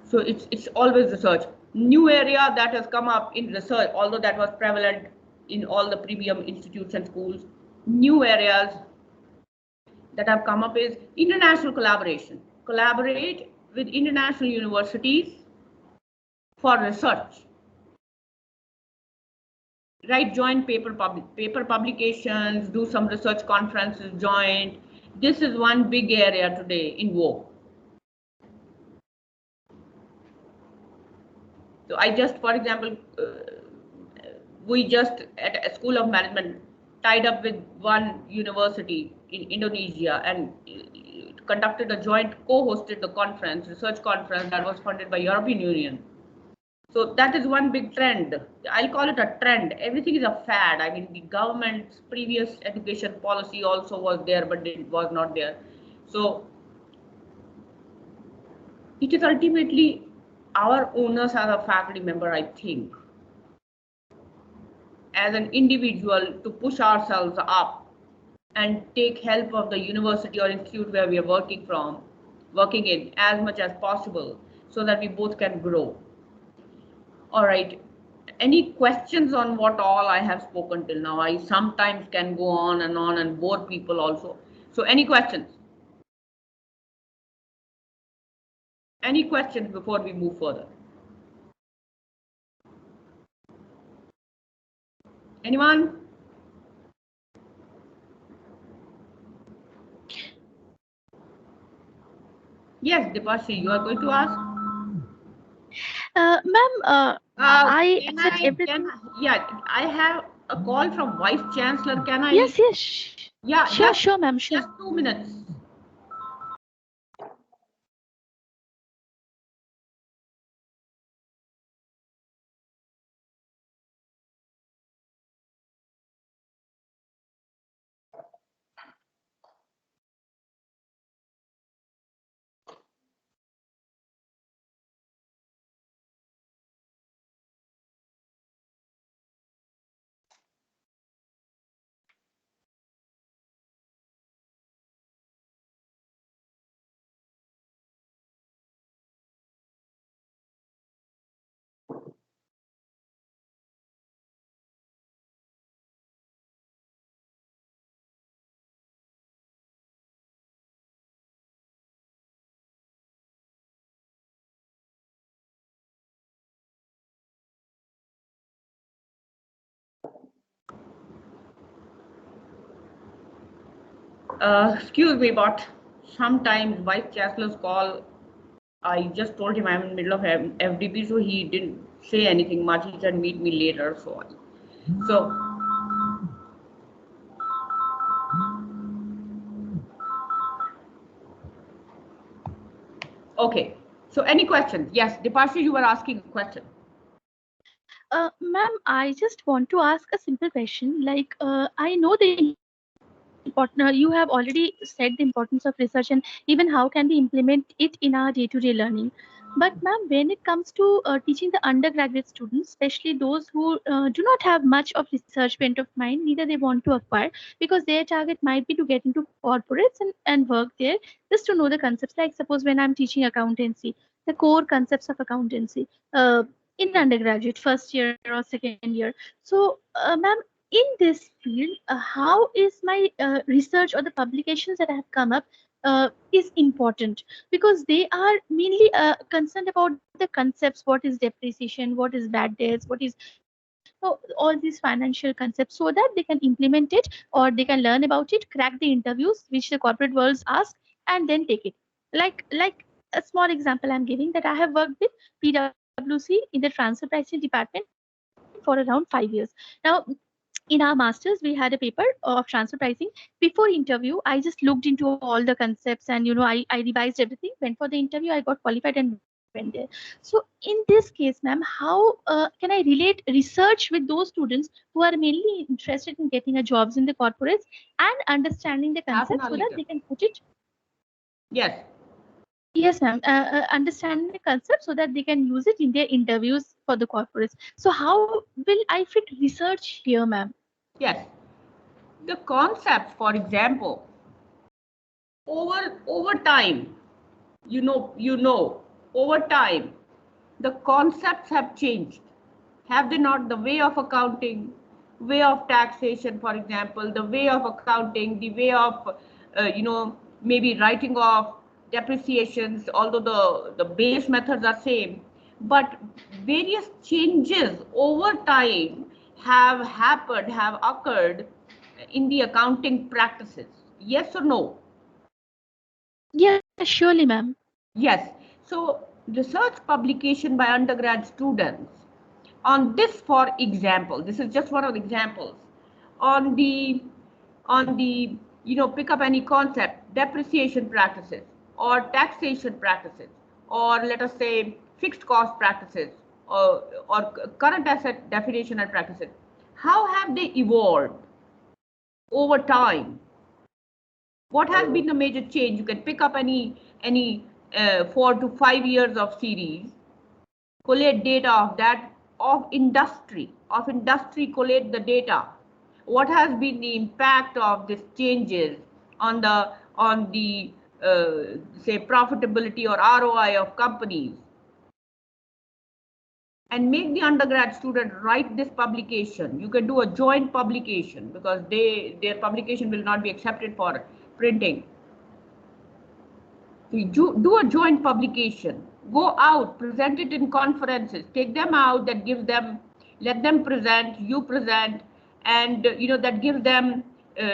So it's always research. New area that has come up in research, although that was prevalent in all the premium institutes and schools, new areas that have come up is international collaboration. Collaborate with international universities for research. Write joint paper publications, do some research conferences joint. This is one big area today in vogue. So I just, for example, we just at a School of Management tied up with one university in Indonesia and conducted a joint co-hosted the conference, research conference that was funded by European Union. So that is one big trend. I'll call it a trend. Everything is a fad. I mean, the government's previous education policy also was there, but it was not there. So it is ultimately our onus as a faculty member, I think, as an individual, to push ourselves up and take help of the university or institute where we are working in as much as possible, so that we both can grow. All right. Any questions on what all I have spoken till now? I sometimes can go on and bore people also. So any questions? Any questions before we move further? Anyone? Yes, Deepashri, you are going to ask? Ma'am, I accept everything. Yeah, I have a call from Vice Chancellor. Can I? Yes, yes. Yeah, Sure, ma'am, sure. Just 2 minutes. Excuse me, but sometimes Vice Chancellor's call, I just told him I'm in the middle of FDP, so he didn't say anything much. He said meet me later. So okay. So any questions? Yes, Dipasha, you were asking a question. Ma'am, I just want to ask a simple question. Like, I know the important, you have already said the importance of research and even how can we implement it in our day-to-day learning. But ma'am, when it comes to teaching the undergraduate students, especially those who do not have much of research bent of mind, neither they want to acquire, because their target might be to get into corporates and work there just to know the concepts. Like suppose when I'm teaching accountancy, the core concepts of accountancy in undergraduate, first year or second year. So, ma'am, in this field, how is my research or the publications that have come up is important, because they are mainly concerned about the concepts, what is depreciation, what is bad debts, what is all these financial concepts, so that they can implement it or they can learn about it, crack the interviews which the corporate worlds ask, and then take it. Like a small example I'm giving, that I have worked with PwC in the transfer pricing department for around 5 years. Now, in our masters we had a paper of transfer pricing. Before interview I just looked into all the concepts, and I revised everything, went for the interview, I got qualified and went there. So in this case, ma'am, how can I relate research with those students who are mainly interested in getting a jobs in the corporates and understanding the concepts so that they can put it? Yes. Yes, ma'am. Understand the concept so that they can use it in their interviews for the corporates. So how will I fit research here, ma'am? Yes. The concepts, for example, over time, over time, the concepts have changed. Have they not? The way of accounting, way of taxation, for example, the way of accounting, the way of, maybe writing off depreciations, although the base methods are same, but various changes over time have happened, have occurred in the accounting practices. Yes or no? Yes, surely, ma'am. Yes. So research publication by undergrad students on this, for example, this is just one of the examples, on the pick up any concept, depreciation practices or taxation practices, or let us say fixed cost practices, or current asset definition and practices. How have they evolved over time? What has been the major change? You can pick up any 4 to 5 years of series, collate data of that, of industry, collate the data. What has been the impact of these changes on the say profitability or ROI of companies? And make the undergrad student write this publication. You can do a joint publication, because their publication will not be accepted for printing. So you do a joint publication, go out, present it in conferences, take them out, that gives them, let them present, you present, and that gives them,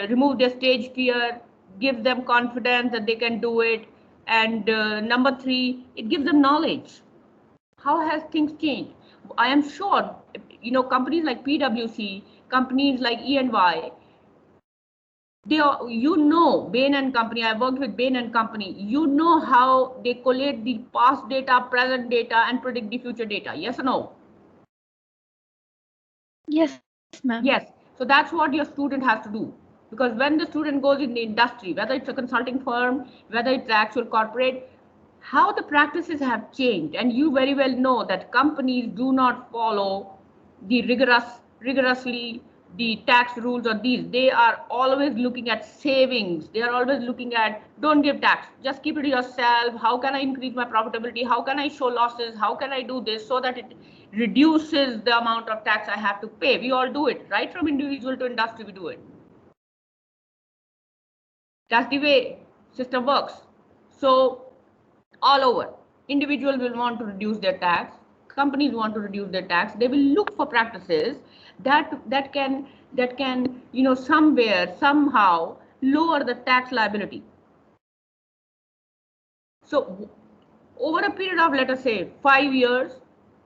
remove their stage fear, gives them confidence that they can do it. And number 3, it gives them knowledge. How has things changed? I am sure, companies like PwC, companies like E&Y, Bain and Company, I worked with Bain and Company, how they collate the past data, present data, and predict the future data. Yes or no? Yes, ma'am. Yes. So that's what your student has to do. Because when the student goes in the industry, whether it's a consulting firm, whether it's the actual corporate, how the practices have changed. And you very well know that companies do not follow the rigorously the tax rules or these. They are always looking at savings. They are always looking at, don't give tax, just keep it to yourself. How can I increase my profitability? How can I show losses? How can I do this so that it reduces the amount of tax I have to pay? We all do it, right? From individual to industry, we do it. That's the way system works. So all over, individuals will want to reduce their tax, companies want to reduce their tax. They will look for practices that can somewhere, somehow lower the tax liability. So over a period of, let us say, 5 years,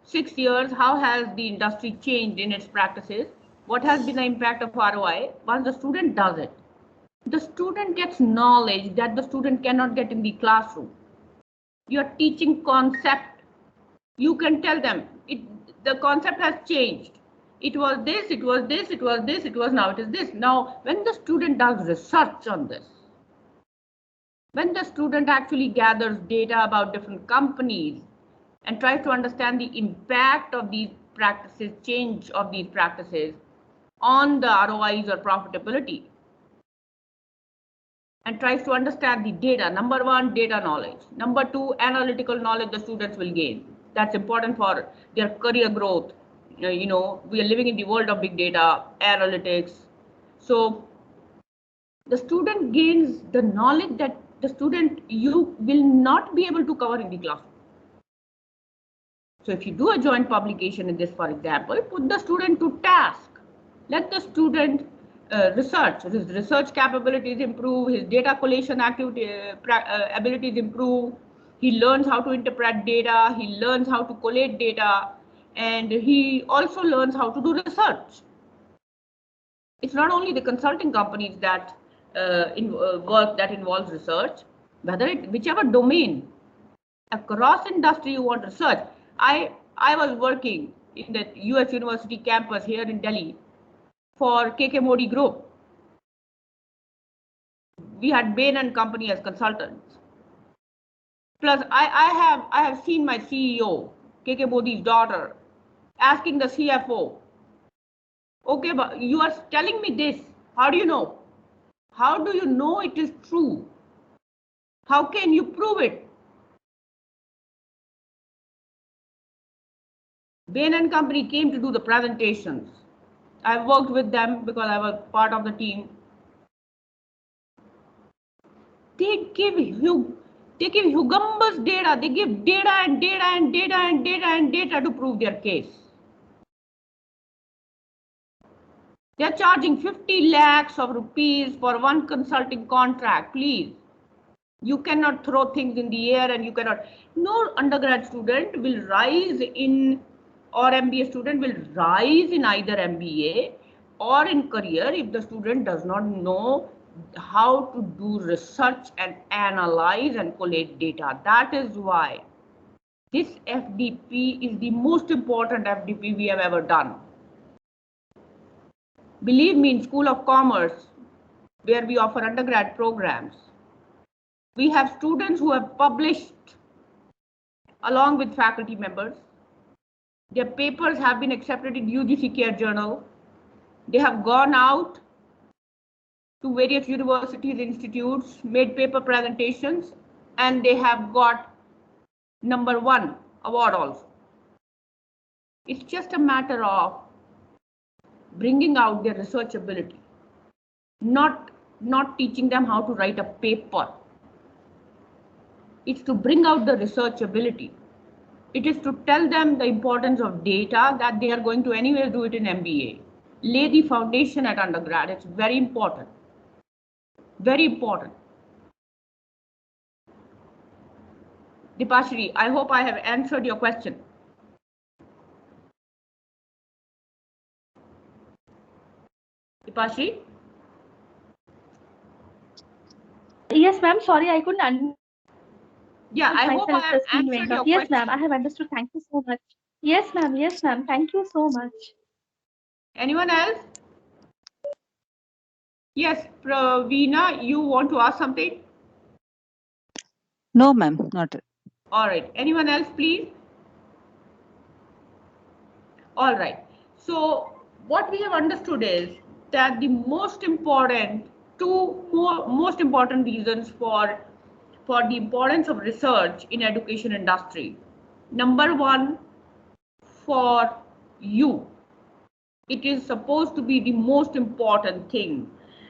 6 years, how has the industry changed in its practices? What has been the impact of ROI? Once the student does it, the student gets knowledge that the student cannot get in the classroom. You're teaching concept. You can tell them the concept has changed. It was this, it was this, it was this, it was now it is this. Now, when the student does research on this, when the student actually gathers data about different companies and tries to understand the impact of these practices, change of these practices on the ROIs or profitability, and tries to understand the data. Number one, data knowledge. Number two, analytical knowledge the students will gain. That's important for their career growth. You know, we are living in the world of big data, analytics. So the student gains the knowledge that the student you will not be able to cover in the classroom. So if you do a joint publication in this, for example, put the student to task. Let the student research. His research capabilities improve, his data collation activity, abilities improve. He learns how to interpret data, he learns how to collate data, and he also learns how to do research. It's not only the consulting companies that work that involves research, whichever domain across industry you want research. I was working in the US University campus here in Delhi for KK Modi Group. We had Bain and Company as consultants. Plus, I have seen my CEO, KK Modi's daughter, asking the CFO, okay, but you are telling me this. How do you know? How do you know it is true? How can you prove it? Bain and Company came to do the presentations. I worked with them because I was part of the team. They give humongous data. They give data and data and data and data and data to prove their case. They're charging 50 lakhs of rupees for one consulting contract. Please, you cannot throw things in the air, and you cannot. No undergrad student will rise in, or MBA student will rise in either MBA or in career if the student does not know how to do research and analyze and collate data. That is why this FDP is the most important FDP we have ever done. Believe me, in School of Commerce, where we offer undergrad programs, we have students who have published along with faculty members. Their papers have been accepted in UGC Care Journal. They have gone out to various universities, institutes, made paper presentations, and they have got #1 award also. It's just a matter of bringing out their research ability, not teaching them how to write a paper. It's to bring out the research ability. It is to tell them the importance of data, that they are going to anyway do it in MBA. Lay the foundation at undergrad. It's very important. Very important. Dipashri, I hope I have answered your question. Dipashri? Yes, ma'am. Sorry, I couldn't Yeah, I hope I have answered your Yes, question. ma'am. I have understood. Thank you so much. Yes, ma'am. Yes, ma'am. Thank you so much. Anyone else? Yes, Praveena, you want to ask something? No, ma'am, not. All right. Anyone else, please? All right. So what we have understood is that the most important reasons for the importance of research in education industry. #1, for you, it is supposed to be the most important thing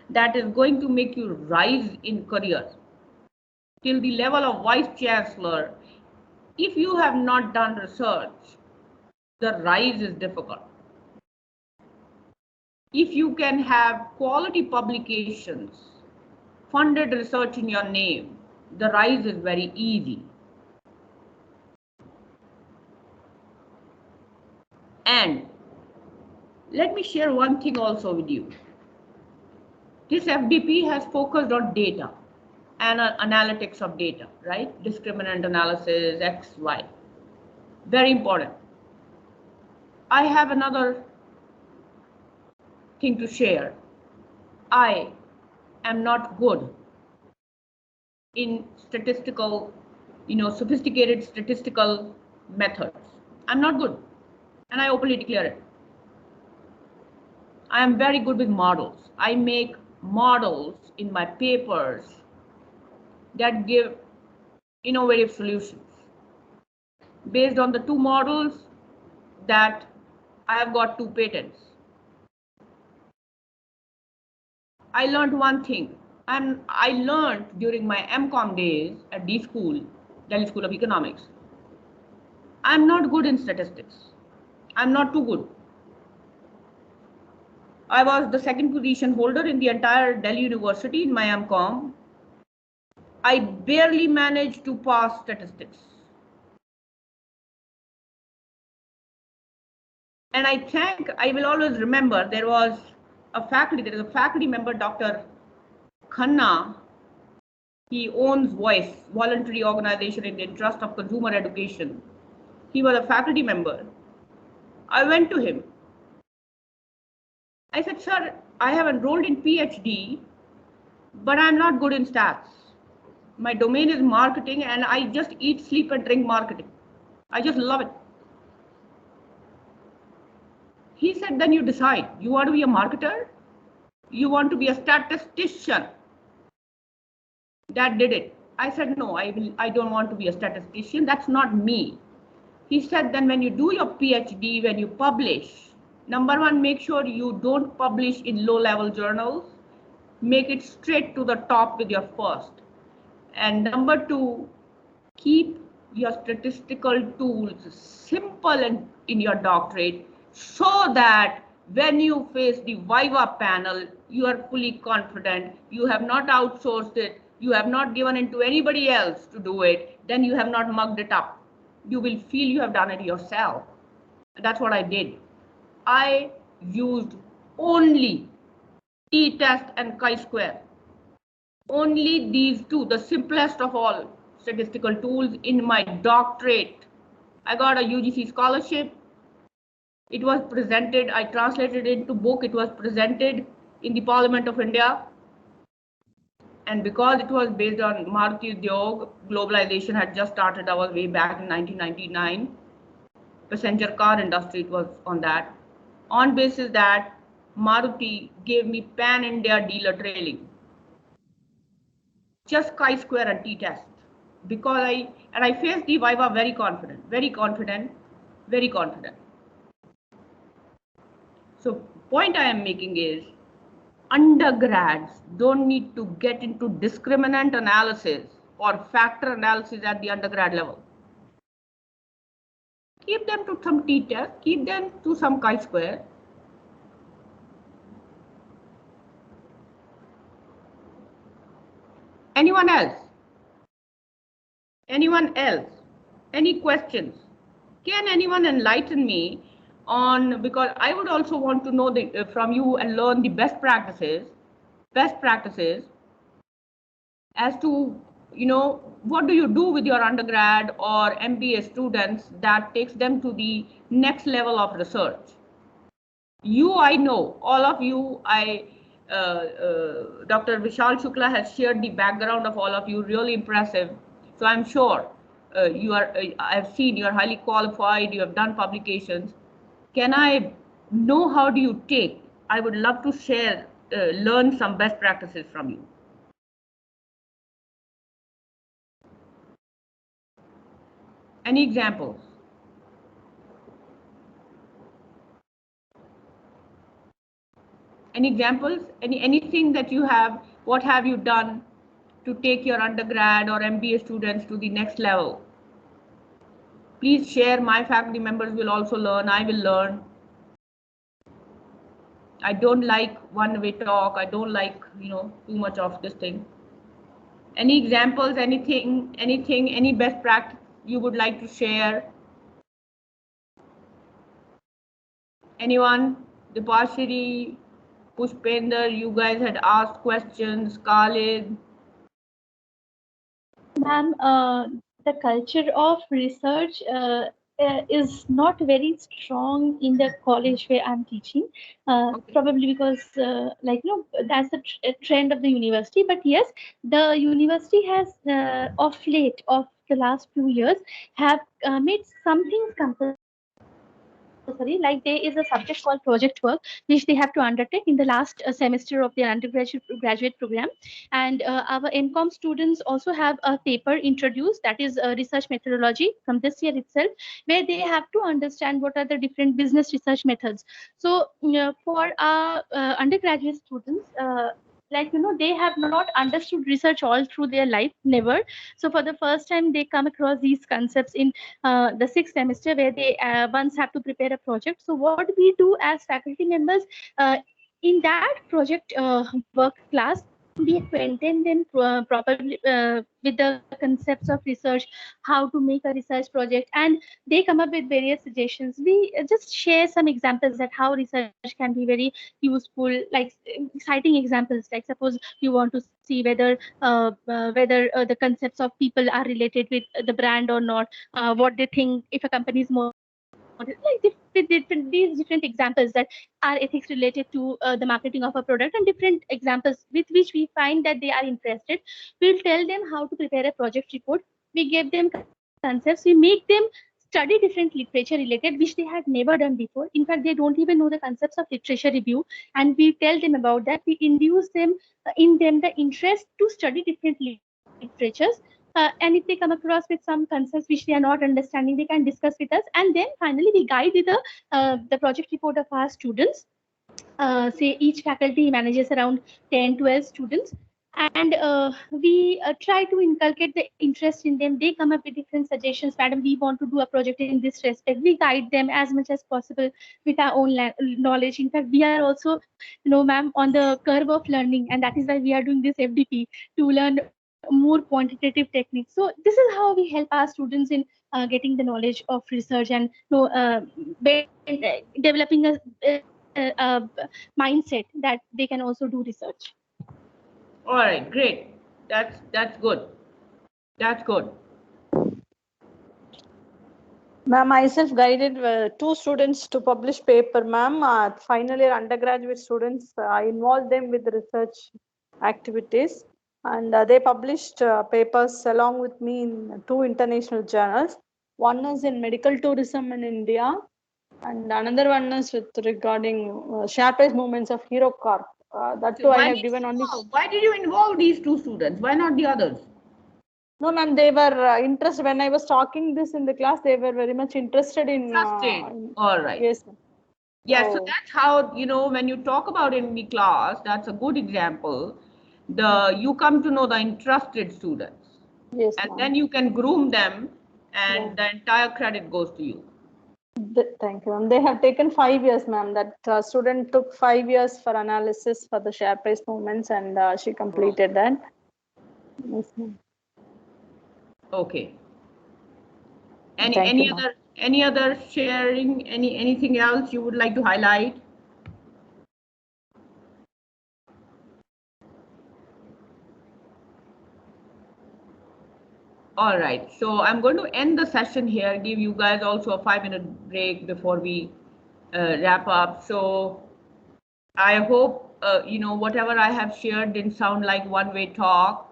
that is going to make you rise in career till the level of vice chancellor. If you have not done research, the rise is difficult. If you can have quality publications, funded research in your name, the rise is very easy. And let me share one thing also with you. This FDP has focused on data and analytics of data, right? Discriminant analysis, X, Y. Very important. I have another thing to share. I am not good in statistical, sophisticated statistical methods. I'm not good, and I openly declare it. I am very good with models. I make models in my papers that give innovative solutions. Based on the two models that I have got 2 patents. I learned one thing, and I learned during my MCOM days at D School, Delhi School of Economics. I'm not good in statistics. I'm not too good. I was the 2nd position holder in the entire Delhi University in my MCOM. I barely managed to pass statistics. And I will always remember, there is a faculty member, Dr. Khanna. He owns Voice, voluntary organization in the interest of consumer education. He was a faculty member. I went to him. I said, sir, I have enrolled in PhD, but I'm not good in stats. My domain is marketing, and I just eat, sleep, and drink marketing. I just love it. He said, then you decide. You want to be a marketer? You want to be a statistician? That did it. I said, no, I don't want to be a statistician. That's not me. He said, then when you do your PhD, when you publish, number 1, make sure you don't publish in low-level journals. Make it straight to the top with your first. And number 2, keep your statistical tools simple and in your doctorate, so that when you face the Viva panel, you are fully confident. You have not outsourced it. You have not given it to anybody else to do it. Then you have not mugged it up. You will feel you have done it yourself. That's what I did. I used only t-test and chi-square. Only these 2, the simplest of all statistical tools in my doctorate. I got a UGC scholarship. It was presented, I translated it into book. It was presented in the Parliament of India. And because it was based on Maruti Udyog, globalization had just started. I was way back in 1999. Passenger car industry, it was on that. On basis that Maruti gave me pan-India dealer trailing. Just chi-square and t-test. Because I faced the Viva very confident, very confident, very confident. So point I am making is, undergrads don't need to get into discriminant analysis or factor analysis at the undergrad level. Keep them to some t-test, keep them to some chi-square. Anyone else? Anyone else? Any questions? Can anyone enlighten me on, because I would also want to know from you and learn the best practices as to, what do you do with your undergrad or MBA students that takes them to the next level of research? You, I know, all of you, Dr. Vishal Shukla has shared the background of all of you, really impressive. So I'm sure I've seen you're highly qualified, you have done publications. Can I know how do you take? I would love to share, learn some best practices from you. Any examples? Any examples? Anything that you have, what have you done to take your undergrad or MBA students to the next level? Please share. My faculty members will also learn. I will learn. I don't like one-way talk. I don't like, too much of this thing. Any examples, anything, any best practice you would like to share? Anyone? Dipashri, Pushpender, you guys had asked questions. Khalid. Ma'am, the culture of research is not very strong in the college where I'm teaching. Okay. Probably because, that's the trend of the university. But yes, the university has, of late, of the last few years, have made some things compulsory. Like there is a subject called project work, which they have to undertake in the last semester of their graduate program. And our MCOM students also have a paper introduced, that is research methodology from this year itself, where they have to understand what are the different business research methods. So for our undergraduate students, they have not understood research all through their life, never. So for the first time, they come across these concepts in the sixth semester, where they once have to prepare a project. So what we do as faculty members, in that project work class, we acquainted them properly with the concepts of research, how to make a research project, and they come up with various suggestions. We just share some examples that how research can be very useful, like exciting examples. Like suppose you want to see whether the concepts of people are related with the brand or not, what they think if a company is more, like these different examples that are ethics related to the marketing of a product, and different examples with which we find that they are interested. We'll tell them how to prepare a project report. We give them concepts. We make them study different literature related, which they had never done before. In fact, they don't even know the concepts of literature review, and we tell them about that. We induce them in them the interest to study different literatures. And if they come across with some concepts which they are not understanding, they can discuss with us. And then finally, we guide with the project report of our students. Say each faculty manages around 10-12 students. And we try to inculcate the interest in them. They come up with different suggestions. Madam, we want to do a project in this respect. We guide them as much as possible with our own knowledge. In fact, we are also, ma'am, on the curve of learning. And that is why we are doing this FDP, to learn more quantitative techniques. So this is how we help our students in getting the knowledge of research, and developing a mindset that they can also do research. All right, great. That's good. That's good. Ma'am, myself guided two students to publish paper, ma'am. Final year undergraduate students, I involved them with research activities, and they published papers along with me in two international journals. One is in medical tourism in India, and another one is with regarding share price movements of Hero Corp. That too, I have given only. Why did you involve these two students? Why not the others? No, ma'am, they were interested. When I was talking this in the class, they were very much interested in. All right. Yes, ma'am. Yes, so that's how, when you talk about in the class, that's a good example. You come to know the interested students. Yes, and then you can groom them, and the entire credit goes to you. Thank you, ma'am. They have taken 5 years, ma'am. That student took 5 years for analysis for the share price movements, and she completed that. Yes, ma'am. Okay. Any other sharing? Anything else you would like to highlight? All right, so I'm going to end the session here, give you guys also a 5-minute break before we wrap up. So I hope, whatever I have shared didn't sound like one-way talk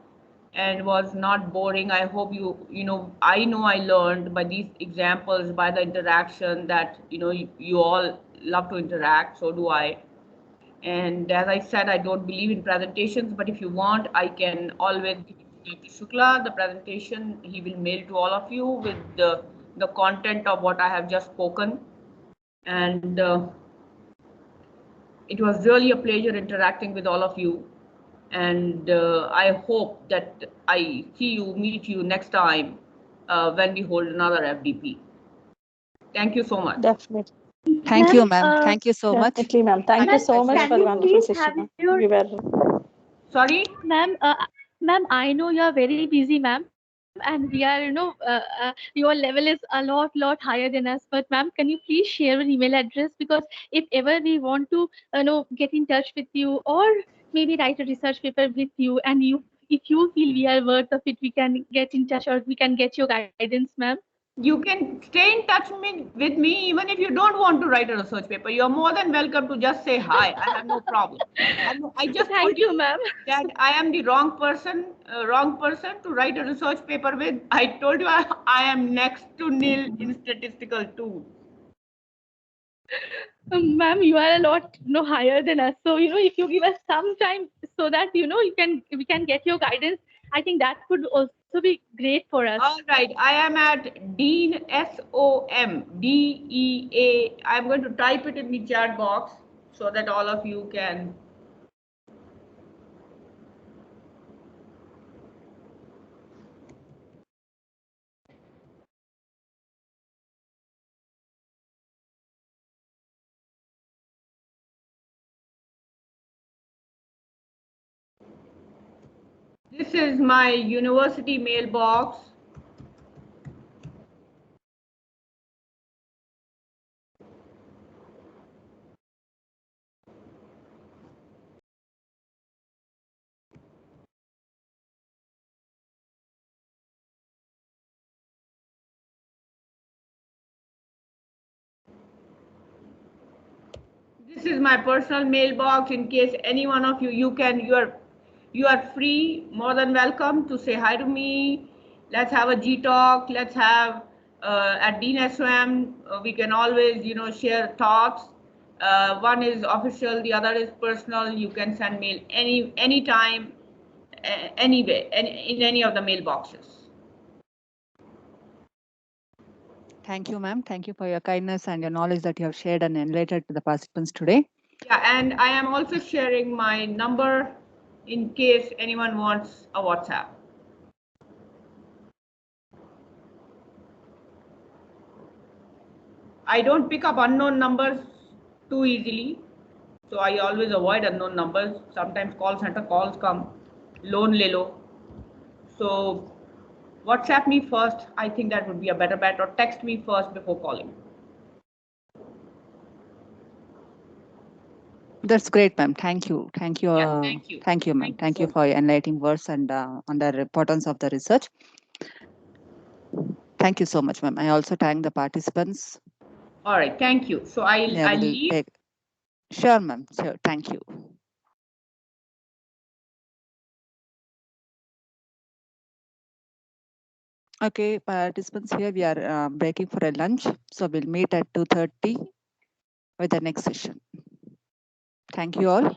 and was not boring. I hope I know I learned by these examples, by the interaction, that, you all love to interact, so do I. And as I said, I don't believe in presentations, but if you want, I can always give it to Dr. Shukla, the presentation. He will mail to all of you with the content of what I have just spoken. And it was really a pleasure interacting with all of you. And I hope that I meet you next time when we hold another FDP. Thank you so much. Definitely. Thank you, ma'am. Thank you so much. Definitely, ma'am. Thank you so much for the wonderful session. Sorry? Ma'am, Ma'am, I know you are very busy, ma'am, and we are, your level is a lot higher than us. But ma'am, can you please share an email address? Because if ever we want to, get in touch with you, or maybe write a research paper with you, and if you feel we are worth of it, we can get in touch, or we can get your guidance, ma'am. You can stay in touch with me even if you don't want to write a research paper. You're more than welcome to just say hi. I have no problem. I just Thank told you, ma'am. that I am the wrong person to write a research paper with. I told you I am next to nil in statistical tools. Ma'am, you are a lot higher than us. So if you give us some time so that we can get your guidance, I think that could also be great for us. All right, I am at Dean SOMDEA. I'm going to type it in the chat box so that all of you can. This is my university mailbox. This is my personal mailbox. In case any one of you are free, more than welcome to say hi to me. Let's have a G talk. Let's have at Dean SOM. We can always share thoughts. One is official, the other is personal. You can send mail anytime, anyway, in any of the mailboxes. Thank you, ma'am. Thank you for your kindness and your knowledge that you have shared and enlightened to the participants today. Yeah, and I am also sharing my number in case anyone wants a WhatsApp. I don't pick up unknown numbers too easily, so I always avoid unknown numbers. Sometimes call center calls come, loan le lo. So WhatsApp me first. I think that would be a better bet, or text me first before calling. That's great, ma'am. Thank you. Thank you. Yeah, thank you. Thank you, ma'am. Thank you for your enlightening words and on the importance of the research. Thank you so much, ma'am. I also thank the participants. All right, thank you. So I'll leave. Sure, ma'am. Sure. Thank you. Okay, participants, here we are breaking for a lunch. So we'll meet at 2:30 with the next session. Thank you all.